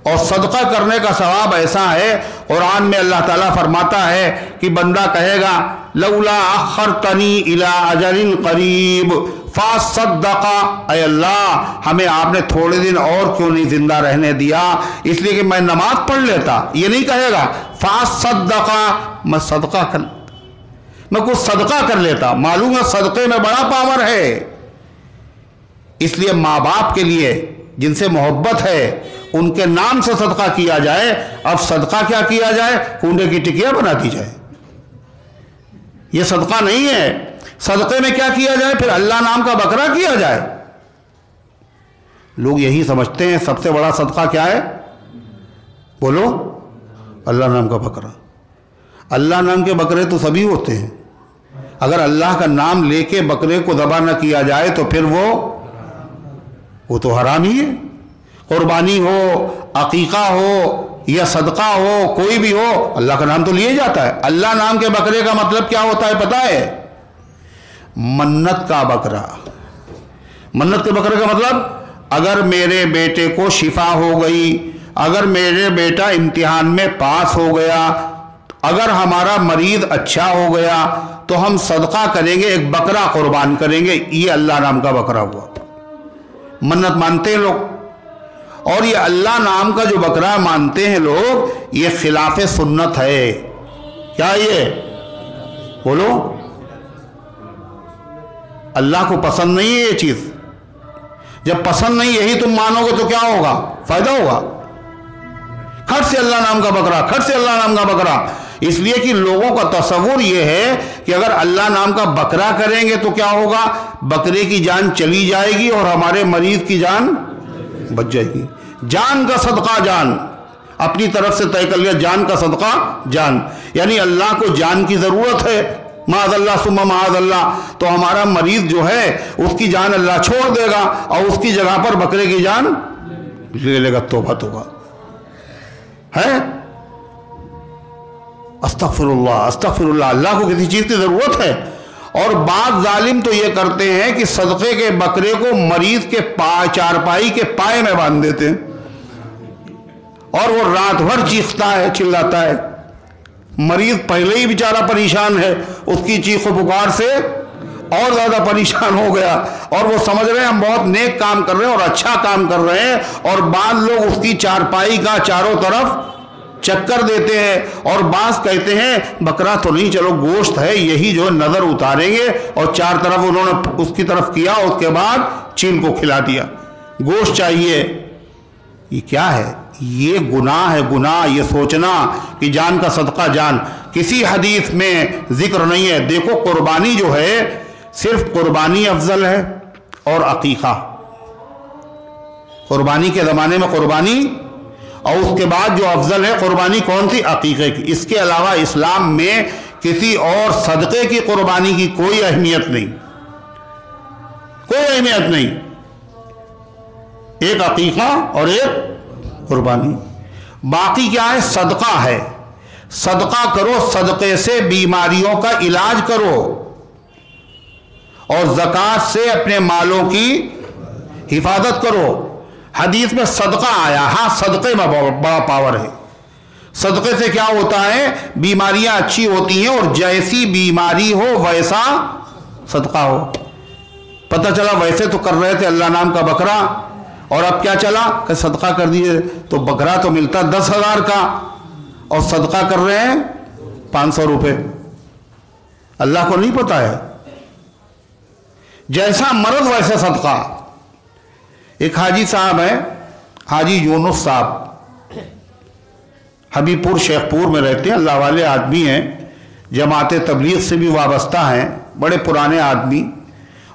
اور صدقہ کرنے کا ثواب ایسا ہے، قرآن میں اللہ تعالیٰ فرماتا ہے کہ بندہ کہے گا لولا اخرتنی الی اجل قریب فاصدق، اے اللہ ہمیں آپ نے تھوڑے دن اور کیوں نہیں زندہ رہنے دیا، اس لیے کہ میں نماز پڑھ لیتا۔ یہ نہیں کہے گا فاصدق، میں صدقہ کر، میں کچھ صدقہ کر لیتا۔ معلوم ہے صدقے میں بڑا پاور ہے۔ اس لیے ماں باپ کے لیے جن سے محبت ہے ان کے نام سے صدقہ کیا جائے۔ اب صدقہ کیا کیا جائے؟ کنڈے کی ٹکیا بنا دی جائے، یہ صدقہ نہیں ہے۔ صدقے میں کیا کیا جائے؟ پھر اللہ نام کا بکرا کیا جائے۔ لوگ یہی سمجھتے ہیں سب سے بڑا صدقہ کیا ہے؟ بولو، اللہ نام کا بکرا۔ اللہ نام کے بکرے تو سبھی ہوتے ہیں، اگر اللہ کا نام لے کے بکرے کو ذبح نہ کیا جائے تو پھر وہ تو حرام ہی ہے۔ قربانی ہو، عقیقہ ہو یا صدقہ ہو، کوئی بھی ہو، اللہ کا نام تو لیے جاتا ہے۔ اللہ نام کے بکرے کا مطلب کیا ہوتا ہے پتہ ہے؟ منت کا بکرا۔ منت کے بکرے کا مطلب اگر میرے بیٹے کو شفا ہو گئی، اگر میرے بیٹا امتحان میں پاس ہو گیا، اگر ہمارا مریض اچھا ہو گیا تو ہم صدقہ کریں گے، ایک بکرا قربان کریں گے، یہ اللہ نام کا بکرا ہوا۔ منت مانتے ہیں لوگ، اور یہ اللہ نام کا جو بکرا مانتے ہیں لوگ، یہ خلاف سنت ہے۔ کیا یہ؟ بولو، اللہ کو پسند نہیں ہے یہ چیز۔ جب پسند نہیں یہی تم مانو گے تو کیا ہوگا؟ فائدہ ہوگا۔ کھٹ سے اللہ نام کا بکرا، کھٹ سے اللہ نام کا بکرا۔ اس لیے کہ لوگوں کا تصور یہ ہے کہ اگر اللہ نام کا بکرا کریں گے تو کیا ہوگا؟ بکرے کی جان چلی جائے گی اور ہمارے مریض کی جان بچ جائے گی۔ جان کا صدقہ جان، اپنی طرف سے طے کر لیا جان کا صدقہ جان، یعنی اللہ کو جان کی ضرورت ہے، معاذ اللہ ثم معاذ اللہ، تو ہمارا مریض جو ہے اس کی جان اللہ چھوڑ دے گا اور اس کی جگہ پر بکرے کی جان لے لے گا۔ توبہ توبہ ہے، استغفر اللہ استغفر اللہ۔ اللہ کو کسی چیز کی ضرورت ہے، اور بعض ظالم تو یہ کرتے ہیں کہ صدقے کے بکرے کو مریض کے چارپائی کے پائے میں باندھ دیتے ہیں، اور وہ رات بھر چیختا ہے چلاتا ہے، مریض پہلے ہی بیچارہ پریشان ہے، اس کی چیخ و پکار سے اور زیادہ پریشان ہو گیا، اور وہ سمجھ رہے ہیں ہم بہت نیک کام کر رہے ہیں اور اچھا کام کر رہے ہیں، اور بعض لوگ اس کی چارپائی کا چاروں طرف چکر دیتے ہیں، اور بعض کہتے ہیں بکرا تو نہیں، چلو گوشت ہے، یہی جو نظر اتاریں گے، اور چار طرف انہوں نے اس کی طرف کیا، اس کے بعد چیل کو کھلا دیا، گوشت چاہیے۔ یہ کیا ہے؟ یہ گناہ ہے، گناہ یہ سوچنا کہ جان کا صدقہ جان، کسی حدیث میں ذکر نہیں ہے۔ دیکھو قربانی جو ہے صرف قربانی افضل ہے اور عقیقہ، قربانی کے زمانے میں قربانی، اور اس کے بعد جو افضل ہے قربانی کون سی؟ عقیقے کی۔ اس کے علاوہ اسلام میں کسی اور صدقے کی قربانی کی کوئی اہمیت نہیں، کوئی اہمیت نہیں، ایک عقیقہ اور ایک قربانی، باقی کیا ہے؟ صدقہ ہے، صدقہ کرو، صدقے سے بیماریوں کا علاج کرو، اور زکوٰۃ سے اپنے مالوں کی حفاظت کرو۔ حدیث میں صدقہ آیا، ہاں صدقے میں بڑا پاور ہے۔ صدقے سے کیا ہوتا ہے؟ بیماریاں اچھی ہوتی ہیں، اور جیسی بیماری ہو ویسا صدقہ ہو۔ پتہ چلا ویسے تو کر رہے تھے اللہ نام کا بکرا، اور اب کیا چلا کہ صدقہ کر دیے، تو بکرا تو ملتا 10,000 کا، اور صدقہ کر رہے ہیں 500 روپے۔ اللہ کو نہیں پتا ہے؟ جیسا مرض ویسا صدقہ۔ ایک حاجی صاحب ہیں، حاجی یونس صاحب، حبیب پور شیخ پور میں رہتے ہیں، اللہ والے آدمی ہیں، جماعت تبلیغ سے بھی وابستہ ہیں، بڑے پرانے آدمی،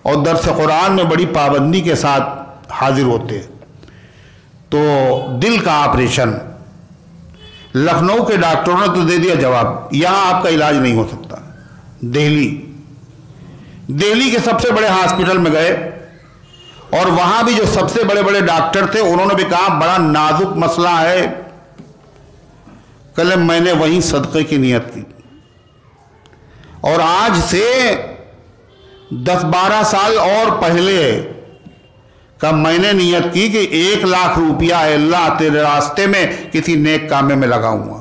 اور درس قرآن میں بڑی پابندی کے ساتھ حاضر ہوتے ہیں۔ تو دل کا آپریشن، لکھنؤ کے ڈاکٹروں نے تو دے دیا جواب، یہاں آپ کا علاج نہیں ہو سکتا، دہلی کے سب سے بڑے ہاسپٹل میں گئے، اور وہاں بھی جو سب سے بڑے بڑے ڈاکٹر تھے انہوں نے بھی کہا بڑا نازک مسئلہ ہے۔ کل میں نے وہیں صدقے کی نیت کی، اور آج سے 10-12 سال اور پہلے کا میں نے نیت کی کہ 1 لاکھ روپیہ اے اللہ تیرے راستے میں کسی نیک کام میں لگاؤں گا۔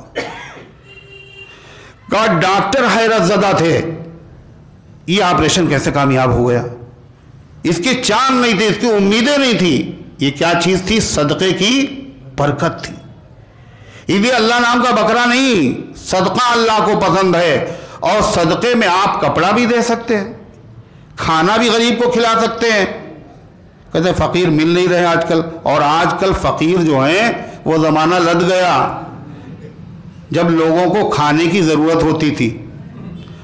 کہا ڈاکٹر حیرت زدہ تھے، یہ آپریشن کیسے کامیاب ہو گیا؟ اس کی چاند نہیں تھی، اس کی امیدیں نہیں تھی۔ یہ کیا چیز تھی؟ صدقے کی برکت تھی۔ یہ بھی اللہ نام کا بکرا نہیں، صدقہ اللہ کو پسند ہے، اور صدقے میں آپ کپڑا بھی دے سکتے ہیں، کھانا بھی غریب کو کھلا سکتے ہیں۔ کہتے ہیں فقیر مل نہیں رہے آج کل، اور آج کل فقیر جو ہیں وہ زمانہ لد گیا جب لوگوں کو کھانے کی ضرورت ہوتی تھی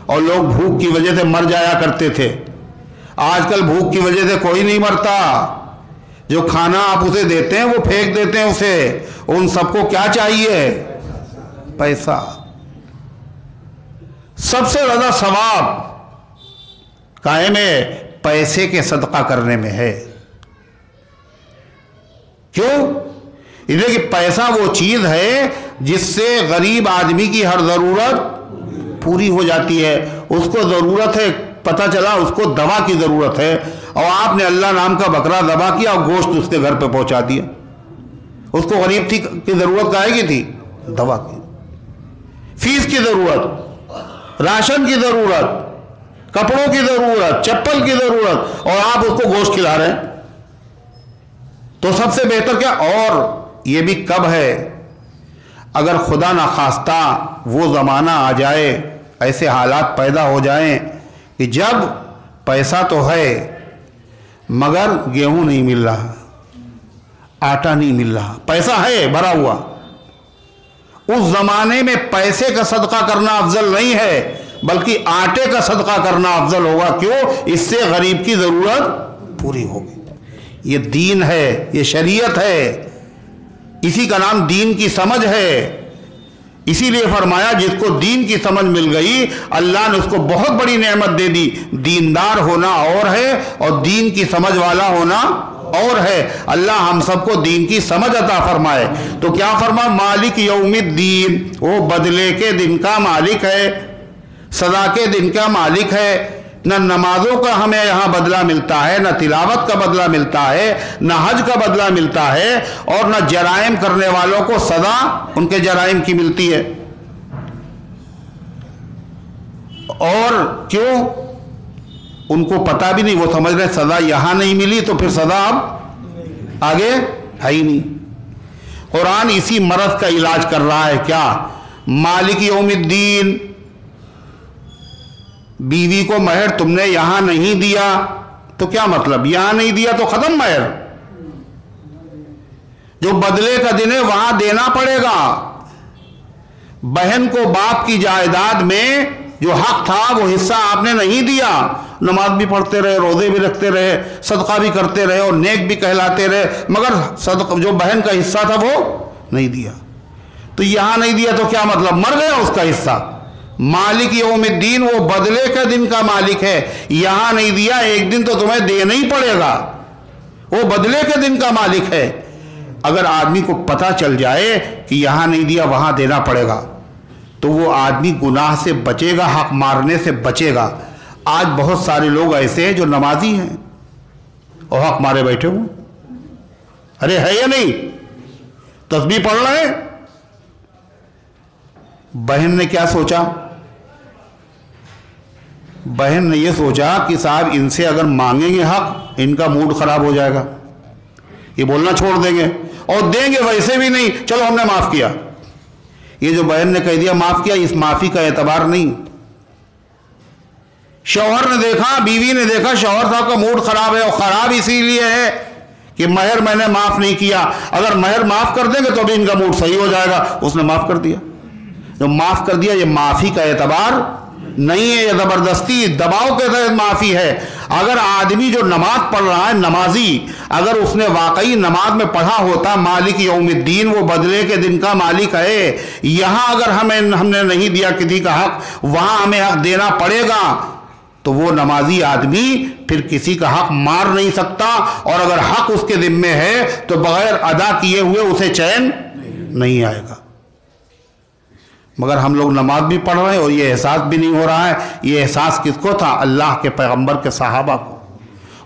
اور لوگ بھوک کی وجہ سے مر جایا کرتے تھے۔ آج کل بھوک کی وجہ سے کوئی نہیں مرتا، جو کھانا آپ اسے دیتے ہیں وہ پھینک دیتے ہیں اسے۔ ان سب کو کیا چاہیے؟ پیسہ۔ سب سے زیادہ ثواب قائم ہے پیسے کے صدقہ کرنے میں ہے۔ کیوں؟ اس لیے کہ پیسہ وہ چیز ہے جس سے غریب آدمی کی ہر ضرورت پوری ہو جاتی ہے۔ اس کو ضرورت ہے، پتہ چلا اس کو دوا کی ضرورت ہے، اور آپ نے اللہ نام کا بکرا ذبح کیا اور گوشت اس کے گھر پہ پہنچا دیا۔ اس کو غریب کی ضرورت کائے کی تھی؟ دوا کی، فیس کی ضرورت، راشن کی ضرورت، کپڑوں کی ضرورت، چپل کی ضرورت، اور آپ اس کو گوشت کھلا رہے ہیں۔ تو سب سے بہتر کیا؟ اور یہ بھی کب ہے؟ اگر خدا نخواستہ وہ زمانہ آ جائے، ایسے حالات پیدا ہو جائیں کہ جب پیسہ تو ہے مگر گیہوں نہیں مل رہا، آٹا نہیں مل رہا، پیسہ ہے بھرا ہوا، اس زمانے میں پیسے کا صدقہ کرنا افضل نہیں ہے بلکہ آٹے کا صدقہ کرنا افضل ہوگا۔ کیوں؟ اس سے غریب کی ضرورت پوری ہوگی۔ یہ دین ہے، یہ شریعت ہے، اسی کا نام دین کی سمجھ ہے۔ اسی لیے فرمایا جس کو دین کی سمجھ مل گئی اللہ نے اس کو بہت بڑی نعمت دے دی۔ دیندار ہونا اور ہے اور دین کی سمجھ والا ہونا اور ہے۔ اللہ ہم سب کو دین کی سمجھ عطا فرمائے۔ تو کیا فرمایا؟ مالک یوم الدین، وہ بدلے کے دن کا مالک ہے، سزا کے دن کا مالک ہے۔ نہ نمازوں کا ہمیں یہاں بدلہ ملتا ہے، نہ تلاوت کا بدلہ ملتا ہے، نہ حج کا بدلہ ملتا ہے، اور نہ جرائم کرنے والوں کو سزا ان کے جرائم کی ملتی ہے۔ اور کیوں؟ ان کو پتہ بھی نہیں، وہ سمجھ رہے سزا یہاں نہیں ملی تو پھر سزا اب آگے ہے ہی نہیں۔ قرآن اسی مرض کا علاج کر رہا ہے۔ کیا؟ مالک یوم الدین، بیوی کو مہر تم نے یہاں نہیں دیا تو کیا مطلب؟ یہاں نہیں دیا تو ختم مہر؟ جو بدلے کا دن ہے وہاں دینا پڑے گا۔ بہن کو باپ کی جائیداد میں جو حق تھا وہ حصہ آپ نے نہیں دیا، نماز بھی پڑھتے رہے، روزے بھی رکھتے رہے، صدقہ بھی کرتے رہے اور نیک بھی کہلاتے رہے، مگر صدقہ جو بہن کا حصہ تھا وہ نہیں دیا۔ تو یہاں نہیں دیا تو کیا مطلب؟ مر گیا اس کا حصہ۔ مالک یوم الدین، وہ بدلے کے دن کا مالک ہے۔ یہاں نہیں دیا، ایک دن تو تمہیں دینا ہی پڑے گا، وہ بدلے کے دن کا مالک ہے۔ اگر آدمی کو پتہ چل جائے کہ یہاں نہیں دیا وہاں دینا پڑے گا تو وہ آدمی گناہ سے بچے گا، حق مارنے سے بچے گا۔ آج بہت سارے لوگ ایسے ہیں جو نمازی ہیں اور حق مارے بیٹھے ہوئے، ارے ہے یا نہیں؟ تسبیح پڑھ رہے ہیں۔ بہن نے کیا سوچا؟ بہن نے یہ سوچا کہ صاحب ان سے اگر مانگیں گے حق ان کا موڈ خراب ہو جائے گا، یہ بولنا چھوڑ دیں گے اور دیں گے ویسے بھی نہیں، چلو ہم نے معاف کیا۔ یہ جو بہن نے کہہ دیا معاف کیا، اس معافی کا اعتبار نہیں۔ شوہر نے دیکھا، بیوی نے دیکھا شوہر صاحب کا موڈ خراب ہے، اور خراب اسی لیے ہے کہ مہر میں نے معاف نہیں کیا، اگر مہر معاف کر دیں گے تو بھی ان کا موڈ صحیح ہو جائے گا۔ اس نے معاف کر دیا، جو معاف کر دیا، یہ معافی کا اعتبار نہیں ہے، یہ زبردستی دباؤ کے تحت معافی ہے۔ اگر آدمی جو نماز پڑھ رہا ہے، نمازی، اگر اس نے واقعی نماز میں پڑھا ہوتا مالک یوم الدین، وہ بدلے کے دن کا مالک ہے، یہاں اگر ہم نے نہیں دیا کسی کا حق، وہاں ہمیں حق دینا پڑے گا، تو وہ نمازی آدمی پھر کسی کا حق مار نہیں سکتا، اور اگر حق اس کے ذمے ہے تو بغیر ادا کیے ہوئے اسے چین نہیں آئے گا۔ مگر ہم لوگ نماز بھی پڑھ رہے ہیں اور یہ احساس بھی نہیں ہو رہا ہے۔ یہ احساس کس کو تھا؟ اللہ کے پیغمبر کے صحابہ کو۔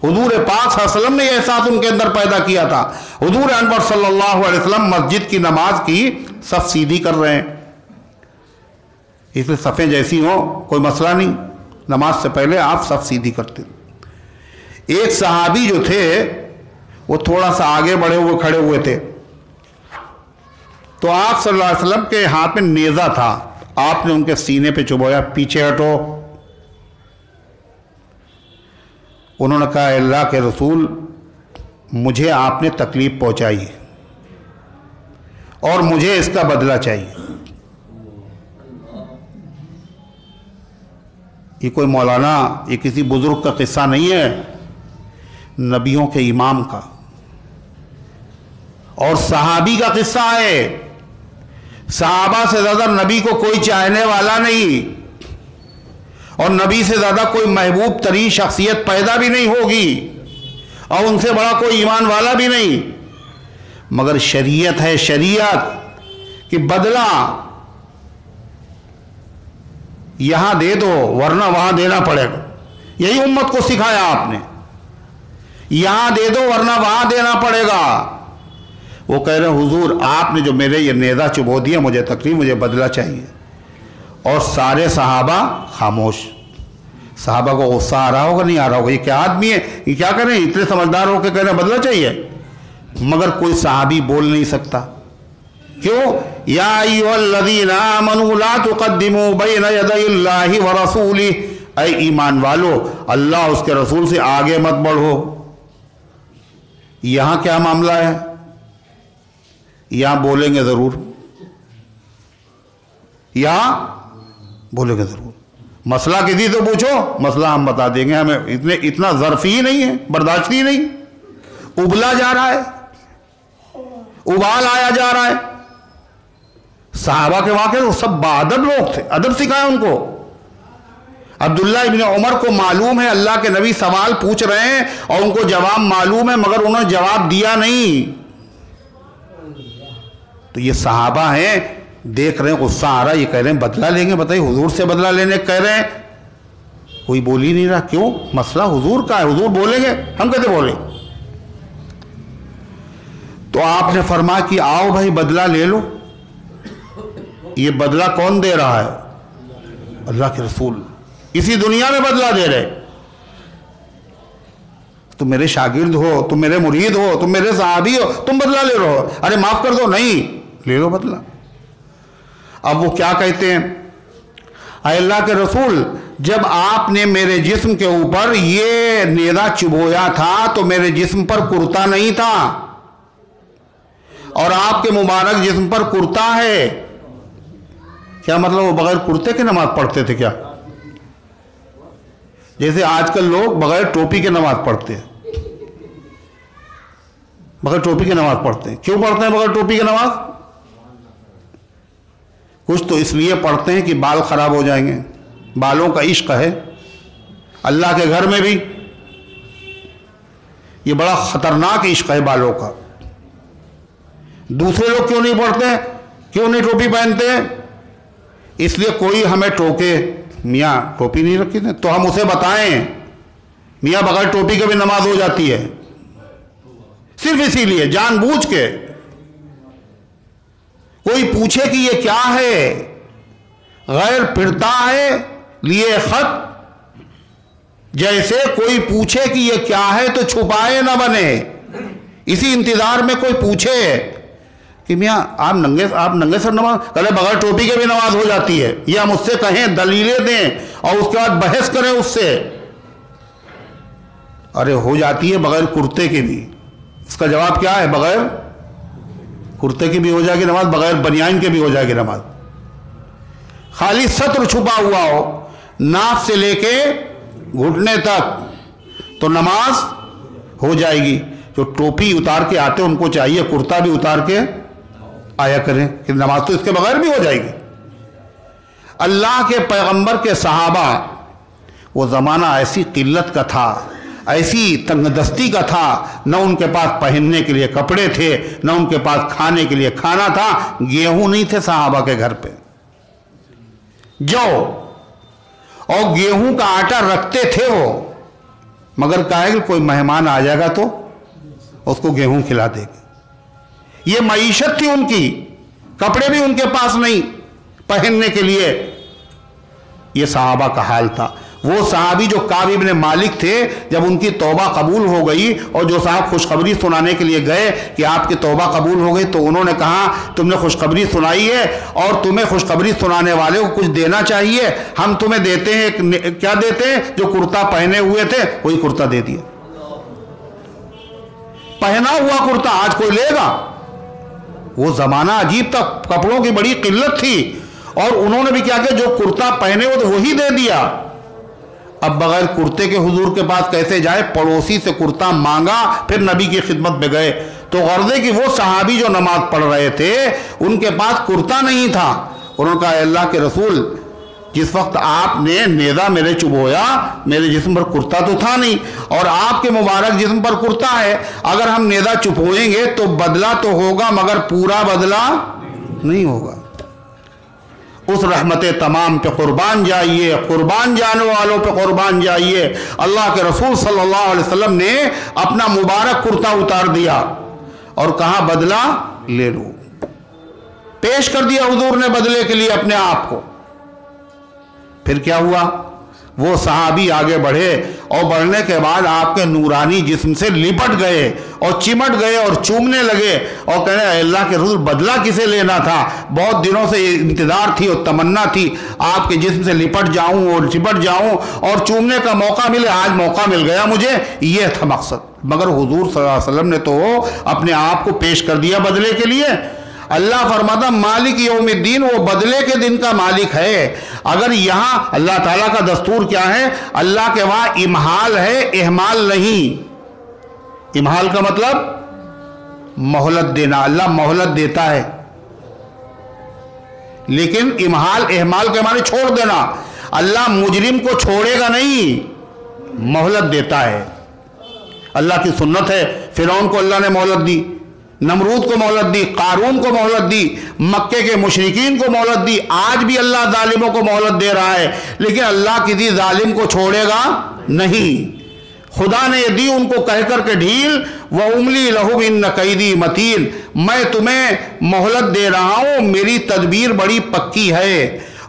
حضور پاک صلی اللہ علیہ وسلم نے یہ احساس ان کے اندر پیدا کیا تھا۔ حضور انور صلی اللہ علیہ وسلم مسجد کی نماز کی صف سیدھی کر رہے ہیں، اس لیے صفیں جیسی ہوں کوئی مسئلہ نہیں، نماز سے پہلے آپ صف سیدھی کرتے۔ ایک صحابی جو تھے وہ تھوڑا سا آگے بڑھے ہوئے کھڑے ہوئے تھے، تو آپ صلی اللہ علیہ وسلم کے ہاتھ میں نیزہ تھا، آپ نے ان کے سینے پہ چبویا، پیچھے ہٹو۔ انہوں نے کہا اللہ کے رسول، مجھے آپ نے تکلیف پہنچائی ہے اور مجھے اس کا بدلہ چاہیے۔ یہ کوئی مولانا، یہ کسی بزرگ کا قصہ نہیں ہے، نبیوں کے امام کا اور صحابی کا قصہ ہے۔ صحابہ سے زیادہ نبی کو کوئی چاہنے والا نہیں، اور نبی سے زیادہ کوئی محبوب ترین شخصیت پیدا بھی نہیں ہوگی، اور ان سے بڑا کوئی ایمان والا بھی نہیں، مگر شریعت ہے، شریعت کہ بدلہ یہاں دے دو ورنہ وہاں دینا پڑے گا۔ یہی امت کو سکھایا آپ نے، یہاں دے دو ورنہ وہاں دینا پڑے گا۔ وہ کہہ رہے ہیں حضور آپ نے جو میرے یہ نیزہ چبو دیا، مجھے تکلیف، مجھے بدلہ چاہیے۔ اور سارے صحابہ خاموش۔ صحابہ کو غصہ آ رہا ہوگا نہیں آ رہا ہوگا، یہ کیا آدمی ہے، یہ کیا کریں، اتنے سمجھدار ہو کے کہہ رہے ہیں بدلہ چاہیے، مگر کوئی صحابی بول نہیں سکتا۔ کیوں؟ یا ایھا الذین آمنوا لا تقدموا بین یدی اللہ ورسولہ، اے ایمان والو اللہ اس کے رسول سے آگے مت بڑھو۔ یہاں کیا معاملہ ہے؟ یہاں بولیں گے ضرور، یہاں بولیں گے ضرور۔ مسئلہ کسی سے پوچھو، مسئلہ ہم بتا دیں گے، ہمیں اتنا ظرف ہی نہیں ہے، برداشت ہی نہیں۔ ابلا جا رہا ہے, ابال آیا جا رہا ہے. صحابہ کے واقعے وہ سب باادب لوگ تھے, ادب سکھایا ان کو. عبداللہ ابن عمر کو معلوم ہے اللہ کے نبی سوال پوچھ رہے ہیں اور ان کو جواب معلوم ہے, مگر انہوں نے جواب دیا نہیں. تو یہ صحابہ ہیں, دیکھ رہے ہیں غصہ آ رہا ہے, یہ کہہ رہے ہیں بدلہ لیں گے. بتائیے, حضور سے بدلہ لینے کہہ رہے ہیں, کوئی بول ہی نہیں رہا. کیوں؟ مسئلہ حضور کا ہے, حضور بولیں گے, ہم کیسے بولیں؟ تو آپ نے فرمایا کہ آؤ بھائی بدلہ لے لو. یہ بدلہ کون دے رہا ہے؟ اللہ کے رسول. اسی دنیا میں بدلہ دے رہے. تم میرے شاگرد ہو, تم میرے مرید ہو, تم میرے صحابی ہو, تم بدلہ لے رہے ہو. ارے معاف کر دو. نہیں, لے لو بدلہ. اب وہ کیا کہتے ہیں, اے اللہ کے رسول, جب آپ نے میرے جسم کے اوپر یہ نیزہ چبویا تھا تو میرے جسم پر کرتا نہیں تھا, اور آپ کے مبارک جسم پر کرتا ہے. کیا مطلب وہ بغیر کرتے کے نماز پڑھتے تھے کیا؟ جیسے آج کل لوگ بغیر ٹوپی کے نماز پڑھتے ہیں. بغیر ٹوپی کے نماز پڑھتے ہیں. کیوں پڑھتے ہیں بغیر ٹوپی کے نماز؟ کچھ تو اس لیے پڑھتے ہیں کہ بال خراب ہو جائیں گے. بالوں کا عشق ہے اللہ کے گھر میں بھی. یہ بڑا خطرناک عشق ہے بالوں کا. دوسرے لوگ کیوں نہیں پڑھتے ہیں, کیوں نہیں ٹوپی پہنتے ہیں؟ اس لیے کوئی ہمیں ٹوکے, میاں ٹوپی نہیں رکھی تھے, تو ہم اسے بتائیں میاں بغیر ٹوپی کے بھی نماز ہو جاتی ہے. صرف اسی لیے, جان بوجھ کے. کوئی پوچھے کہ یہ کیا ہے, غیر پھرتا ہے لیے خط, جیسے کوئی پوچھے کہ یہ کیا ہے تو چھپائے نہ بنے. اسی انتظار میں کوئی پوچھے کہ میاں آپ ننگے سر نماز, کہلے بغیر ٹوپی کے بھی نماز ہو جاتی ہے. یہ ہم اس سے کہیں, دلیلیں دیں اور اس کے بعد بحث کریں اس سے. ارے ہو جاتی ہے بغیر کرتے کے بھی. اس کا جواب کیا ہے؟ بغیر کرتے کی بھی ہو جائے گی نماز, بغیر بنیان کے بھی ہو جائے گی نماز. خالی سطر چھپا ہوا ہو ناف سے لے کے گھٹنے تک تو نماز ہو جائے گی. جو ٹوپی اتار کے آتے ان کو چاہیے کرتا بھی اتار کے آیا کریں, کہ نماز تو اس کے بغیر بھی ہو جائے گی. اللہ کے پیغمبر کے صحابہ, وہ زمانہ ایسی قلت کا تھا, ایسی تنگ دستی کا تھا, نہ ان کے پاس پہننے کے لیے کپڑے تھے, نہ ان کے پاس کھانے کے لیے کھانا تھا. گیہوں نہیں تھے صحابہ کے گھر پہ, جو اور گیہوں کا آٹا رکھتے تھے وہ, مگر کہا کہ کوئی مہمان آ جائے گا تو اس کو گیہوں کھلا دے گا. یہ معیشت تھی ان کی, کپڑے بھی ان کے پاس نہیں پہننے کے لیے. یہ صحابہ کا حال تھا. وہ صحابی جو کعب ابن مالک تھے, جب ان کی توبہ قبول ہو گئی اور جو صاحب خوشخبری سنانے کے لیے گئے کہ آپ کی توبہ قبول ہو گئی, تو انہوں نے کہا تم نے خوشخبری سنائی ہے اور تمہیں خوشخبری سنانے والے کو کچھ دینا چاہیے, ہم تمہیں دیتے ہیں. کیا دیتے ہیں؟ جو کرتا پہنے ہوئے تھے وہی کرتا دے دیا. پہنا ہوا کرتا آج کوئی لے گا؟ وہ زمانہ عجیب تھا, کپڑوں کی بڑی قلت تھی, اور انہوں نے بھی کیا کہ جو کرتا پہنے ہو تو وہی دے دیا. اب بغیر کرتے کے حضور کے پاس کیسے جائے؟ پڑوسی سے کرتا مانگا, پھر نبی کی خدمت میں گئے. تو غرض ہے کہ وہ صحابی جو نماز پڑھ رہے تھے ان کے پاس کرتا نہیں تھا. انہوں نے کہا, اے اللہ کے رسول, جس وقت آپ نے نیزہ میرے چبویا میرے جسم پر کرتا تو تھا نہیں, اور آپ کے مبارک جسم پر کرتا ہے. اگر ہم نیزہ چپوئیں گے تو بدلہ تو ہوگا, مگر پورا بدلہ نہیں ہوگا. اس رحمت تمام پہ قربان جائیے, قربان جانے والوں پہ قربان جائیے. اللہ کے رسول صلی اللہ علیہ وسلم نے اپنا مبارک کرتا اتار دیا اور کہا بدلہ لے لو. پیش کر دیا حضور نے بدلے کے لیے اپنے آپ کو. پھر کیا ہوا؟ وہ صحابی آگے بڑھے اور بڑھنے کے بعد آپ کے نورانی جسم سے لپٹ گئے اور چمٹ گئے اور چومنے لگے اور کہنے اے اللہ کے رسول, بدلہ کسے لینا تھا؟ بہت دنوں سے یہ انتظار تھی اور تمنا تھی آپ کے جسم سے لپٹ جاؤں اور چپٹ جاؤں اور چومنے کا موقع ملے. آج موقع مل گیا مجھے, یہ تھا مقصد. مگر حضور صلی اللہ علیہ وسلم نے تو اپنے آپ کو پیش کر دیا بدلے کے لیے. اللہ فرماتا مالک یوم الدین, وہ بدلے کے دن کا مالک ہے. اگر یہاں اللہ تعالیٰ کا دستور کیا ہے؟ اللہ کے وہاں امحال ہے, احمال نہیں. امہال کا مطلب مہلت دینا، اللہ مہلت دیتا ہے، لیکن اہمال کے معنی چھوڑ دینا، اللہ مجرم کو چھوڑے گا نہیں، مہلت دیتا ہے۔ اللہ کی سنت ہے، فرعون کو اللہ نے مہلت دی، نمرود کو مہلت دی، قارون کو مہلت دی، مکے کے مشرکین کو مہلت دی، آج بھی اللہ ظالموں کو مہلت دے رہا ہے، لیکن اللہ کسی ظالم کو چھوڑے گا نہیں۔ خدا نے یہ دی ان کو کہہ کر کے ڈھیل، وَأُمْلِي لَهُمْ إِنَّ كَيْدِي مَتِينٌ، میں تمہیں مہلت دے رہا ہوں، میری تدبیر بڑی پکی ہے۔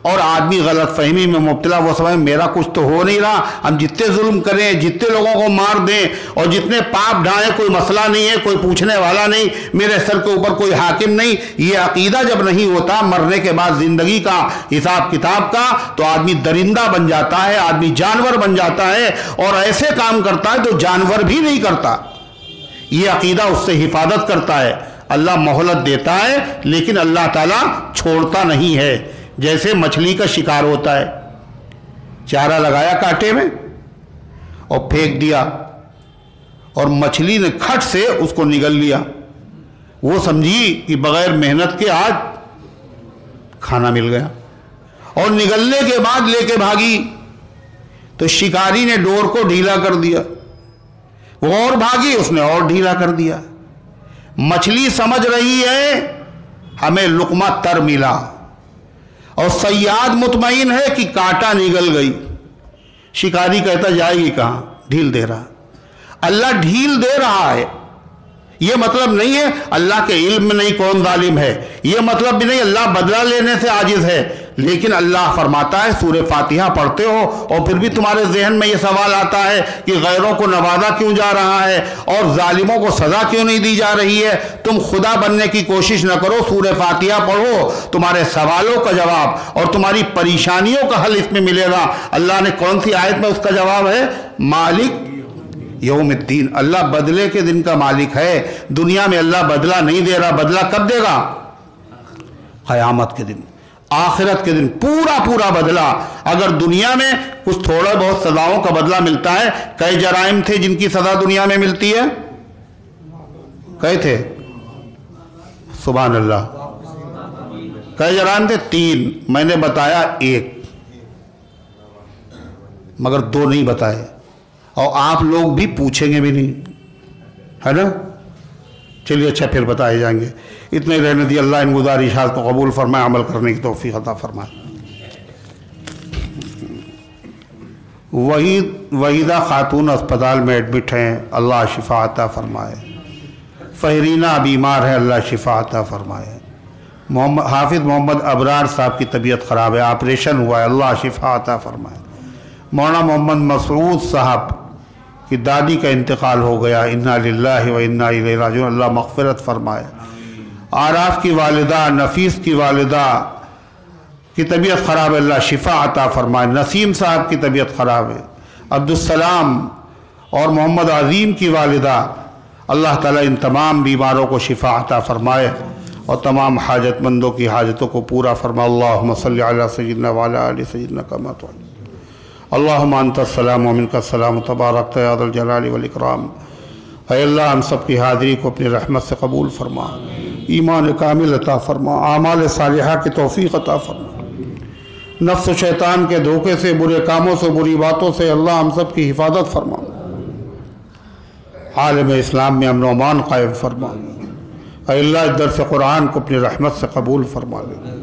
اور آدمی غلط فہمی میں مبتلا، وہ سمجھے میرا کچھ تو ہو نہیں رہا، ہم جتنے ظلم کریں، جتنے لوگوں کو مار دیں اور جتنے پاپ ڈھائیں، کوئی مسئلہ نہیں ہے، کوئی پوچھنے والا نہیں، میرے سر کے اوپر کوئی حاکم نہیں۔ یہ عقیدہ جب نہیں ہوتا مرنے کے بعد زندگی کا حساب کتاب کا، تو آدمی درندہ بن جاتا ہے، آدمی جانور بن جاتا ہے، اور ایسے کام کرتا ہے تو جانور بھی نہیں کرتا۔ یہ عقیدہ اس سے حفاظت کرتا ہے۔ اللہ مہلت دیتا ہے لیکن اللہ تعالیٰ چھوڑتا نہیں ہے۔ جیسے مچھلی کا شکار ہوتا ہے، چارہ لگایا کانٹے میں اور پھینک دیا، اور مچھلی نے کھٹ سے اس کو نگل لیا، وہ سمجھی کہ بغیر محنت کے آج کھانا مل گیا، اور نگلنے کے بعد لے کے بھاگی، تو شکاری نے ڈور کو ڈھیلا کر دیا، وہ اور بھاگی، اس نے اور ڈھیلا کر دیا۔ مچھلی سمجھ رہی ہے ہمیں لقمہ تر ملا، اور صیاد مطمئن ہے کہ کانٹا نگل گئی۔ شکاری کہتا جائے گی کہاں، ڈھیل دے رہا۔ اللہ ڈھیل دے رہا ہے، یہ مطلب نہیں ہے اللہ کے علم میں نہیں کون ظالم ہے، یہ مطلب بھی نہیں اللہ بدلہ لینے سے عاجز ہے، لیکن اللہ فرماتا ہے، سورہ فاتحہ پڑھتے ہو اور پھر بھی تمہارے ذہن میں یہ سوال آتا ہے کہ غیروں کو نوازا کیوں جا رہا ہے اور ظالموں کو سزا کیوں نہیں دی جا رہی ہے؟ تم خدا بننے کی کوشش نہ کرو، سورہ فاتحہ پڑھو، تمہارے سوالوں کا جواب اور تمہاری پریشانیوں کا حل اس میں ملے گا۔ اللہ نے کون سی آیت میں اس کا جواب ہے؟ مالک یوم الدین، اللہ بدلے کے دن کا مالک ہے۔ دنیا میں اللہ بدلہ نہیں دے رہا، بدلہ کب دے گا؟ قیامت کے دن، آخرت کے دن پورا بدلہ۔ اگر دنیا میں کچھ تھوڑا بہت سزاؤں کا بدلہ ملتا ہے، کئی جرائم تھے جن کی سزا دنیا میں ملتی ہے؟ کئی تھے؟ سبحان اللہ، کئی جرائم تھے؟ 3، میں نے بتایا 1، مگر 2 نہیں بتائے، اور آپ لوگ بھی پوچھیں گے بھی نہیں، ہے نا؟ چلیے اچھا، پھر بتائے جائیں گے۔ اتنے رہنے دی، اللہ ان گزارشات کو قبول فرمائے، عمل کرنے کی توفیق عطا فرمائے۔ وحیدہ خاتون اسپتال میں ایڈمٹ ہیں، اللہ شفا عطا فرمائے۔ فہرینہ بیمار ہے، اللہ شفا عطا فرمائے۔ حافظ محمد ابرار صاحب کی طبیعت خراب ہے، آپریشن ہوا ہے، اللہ شفا عطا فرمائے۔ مولانا محمد مسعود صاحب کی دادی کا انتقال ہو گیا، انا للہ و انا الیہ راجعون، اللہ مغفرت فرمائے۔ آراف کی والدہ، نفیس کی والدہ کی طبیعت خراب ہے، اللہ شفا عطا فرمائے۔ نسیم صاحب کی طبیعت خراب ہے، عبدالسلام اور محمد عظیم کی والدہ، اللہ تعالیٰ ان تمام بیماروں کو شفا عطا فرمائے اور تمام حاجت مندوں کی حاجتوں کو پورا فرمائے۔ اللہم صلی علی سیدنا وعلی آل سیدنا کما صلیت۔ اللہم انت السلام و منک السلام تبارک یا ذا الجلال والاکرام۔ اے اللہ ہم سب کی حاضری کو اپنی رحمت سے قبول فرما، ایمان کامل عطا فرما، اعمال صالحہ کی توفیق عطا فرما، نفس و شیطان کے دھوکے سے، برے کاموں سے، بری باتوں سے اللہ ہم سب کی حفاظت فرما، عالم اسلام میں امن و امان قائم فرما۔ اے اللہ اس درس قرآن کو اپنی رحمت سے قبول فرما لے۔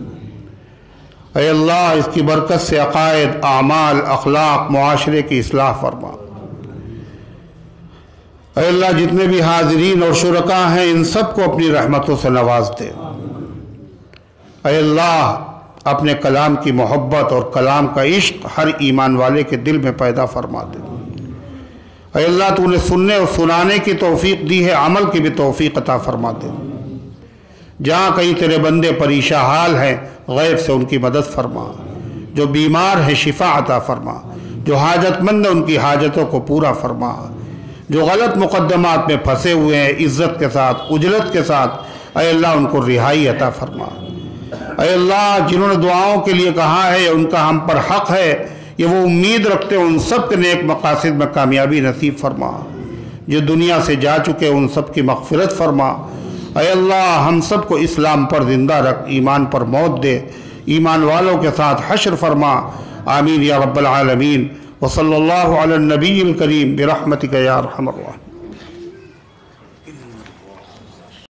اے اللہ اس کی برکت سے عقائد، اعمال، اخلاق، معاشرے کی اصلاح فرما۔ اے اللہ جتنے بھی حاضرین اور شرکاء ہیں ان سب کو اپنی رحمتوں سے نواز دے۔ اے اللہ اپنے کلام کی محبت اور کلام کا عشق ہر ایمان والے کے دل میں پیدا فرما دے۔ اے اللہ تو نے سننے اور سنانے کی توفیق دی ہے، عمل کی بھی توفیق عطا فرما دے۔ جہاں کہیں تیرے بندے پریشان حال ہیں، غیب سے ان کی مدد فرما، جو بیمار ہیں شفا عطا فرما، جو حاجت مند ہیں ان کی حاجتوں کو پورا فرما، جو غلط مقدمات میں پھنسے ہوئے ہیں عزت کے ساتھ، اجلت کے ساتھ، اے اللہ ان کو رہائی عطا فرما۔ اے اللہ جنہوں نے دعاؤں کے لیے کہا ہے، ان کا ہم پر حق ہے، یہ وہ امید رکھتے ہیں، ان سب کے نیک مقاصد میں کامیابی نصیب فرما۔ جو دنیا سے جا چکے ان سب کی مغفرت فرما۔ اے اللہ ہم سب کو اسلام پر زندہ رکھ، ایمان پر موت دے، ایمان والوں کے ساتھ حشر فرما، آمین یا رب العالمین۔ وصلی اللہ علی النبی الکریم برحمتک یا ارحم الراحمین۔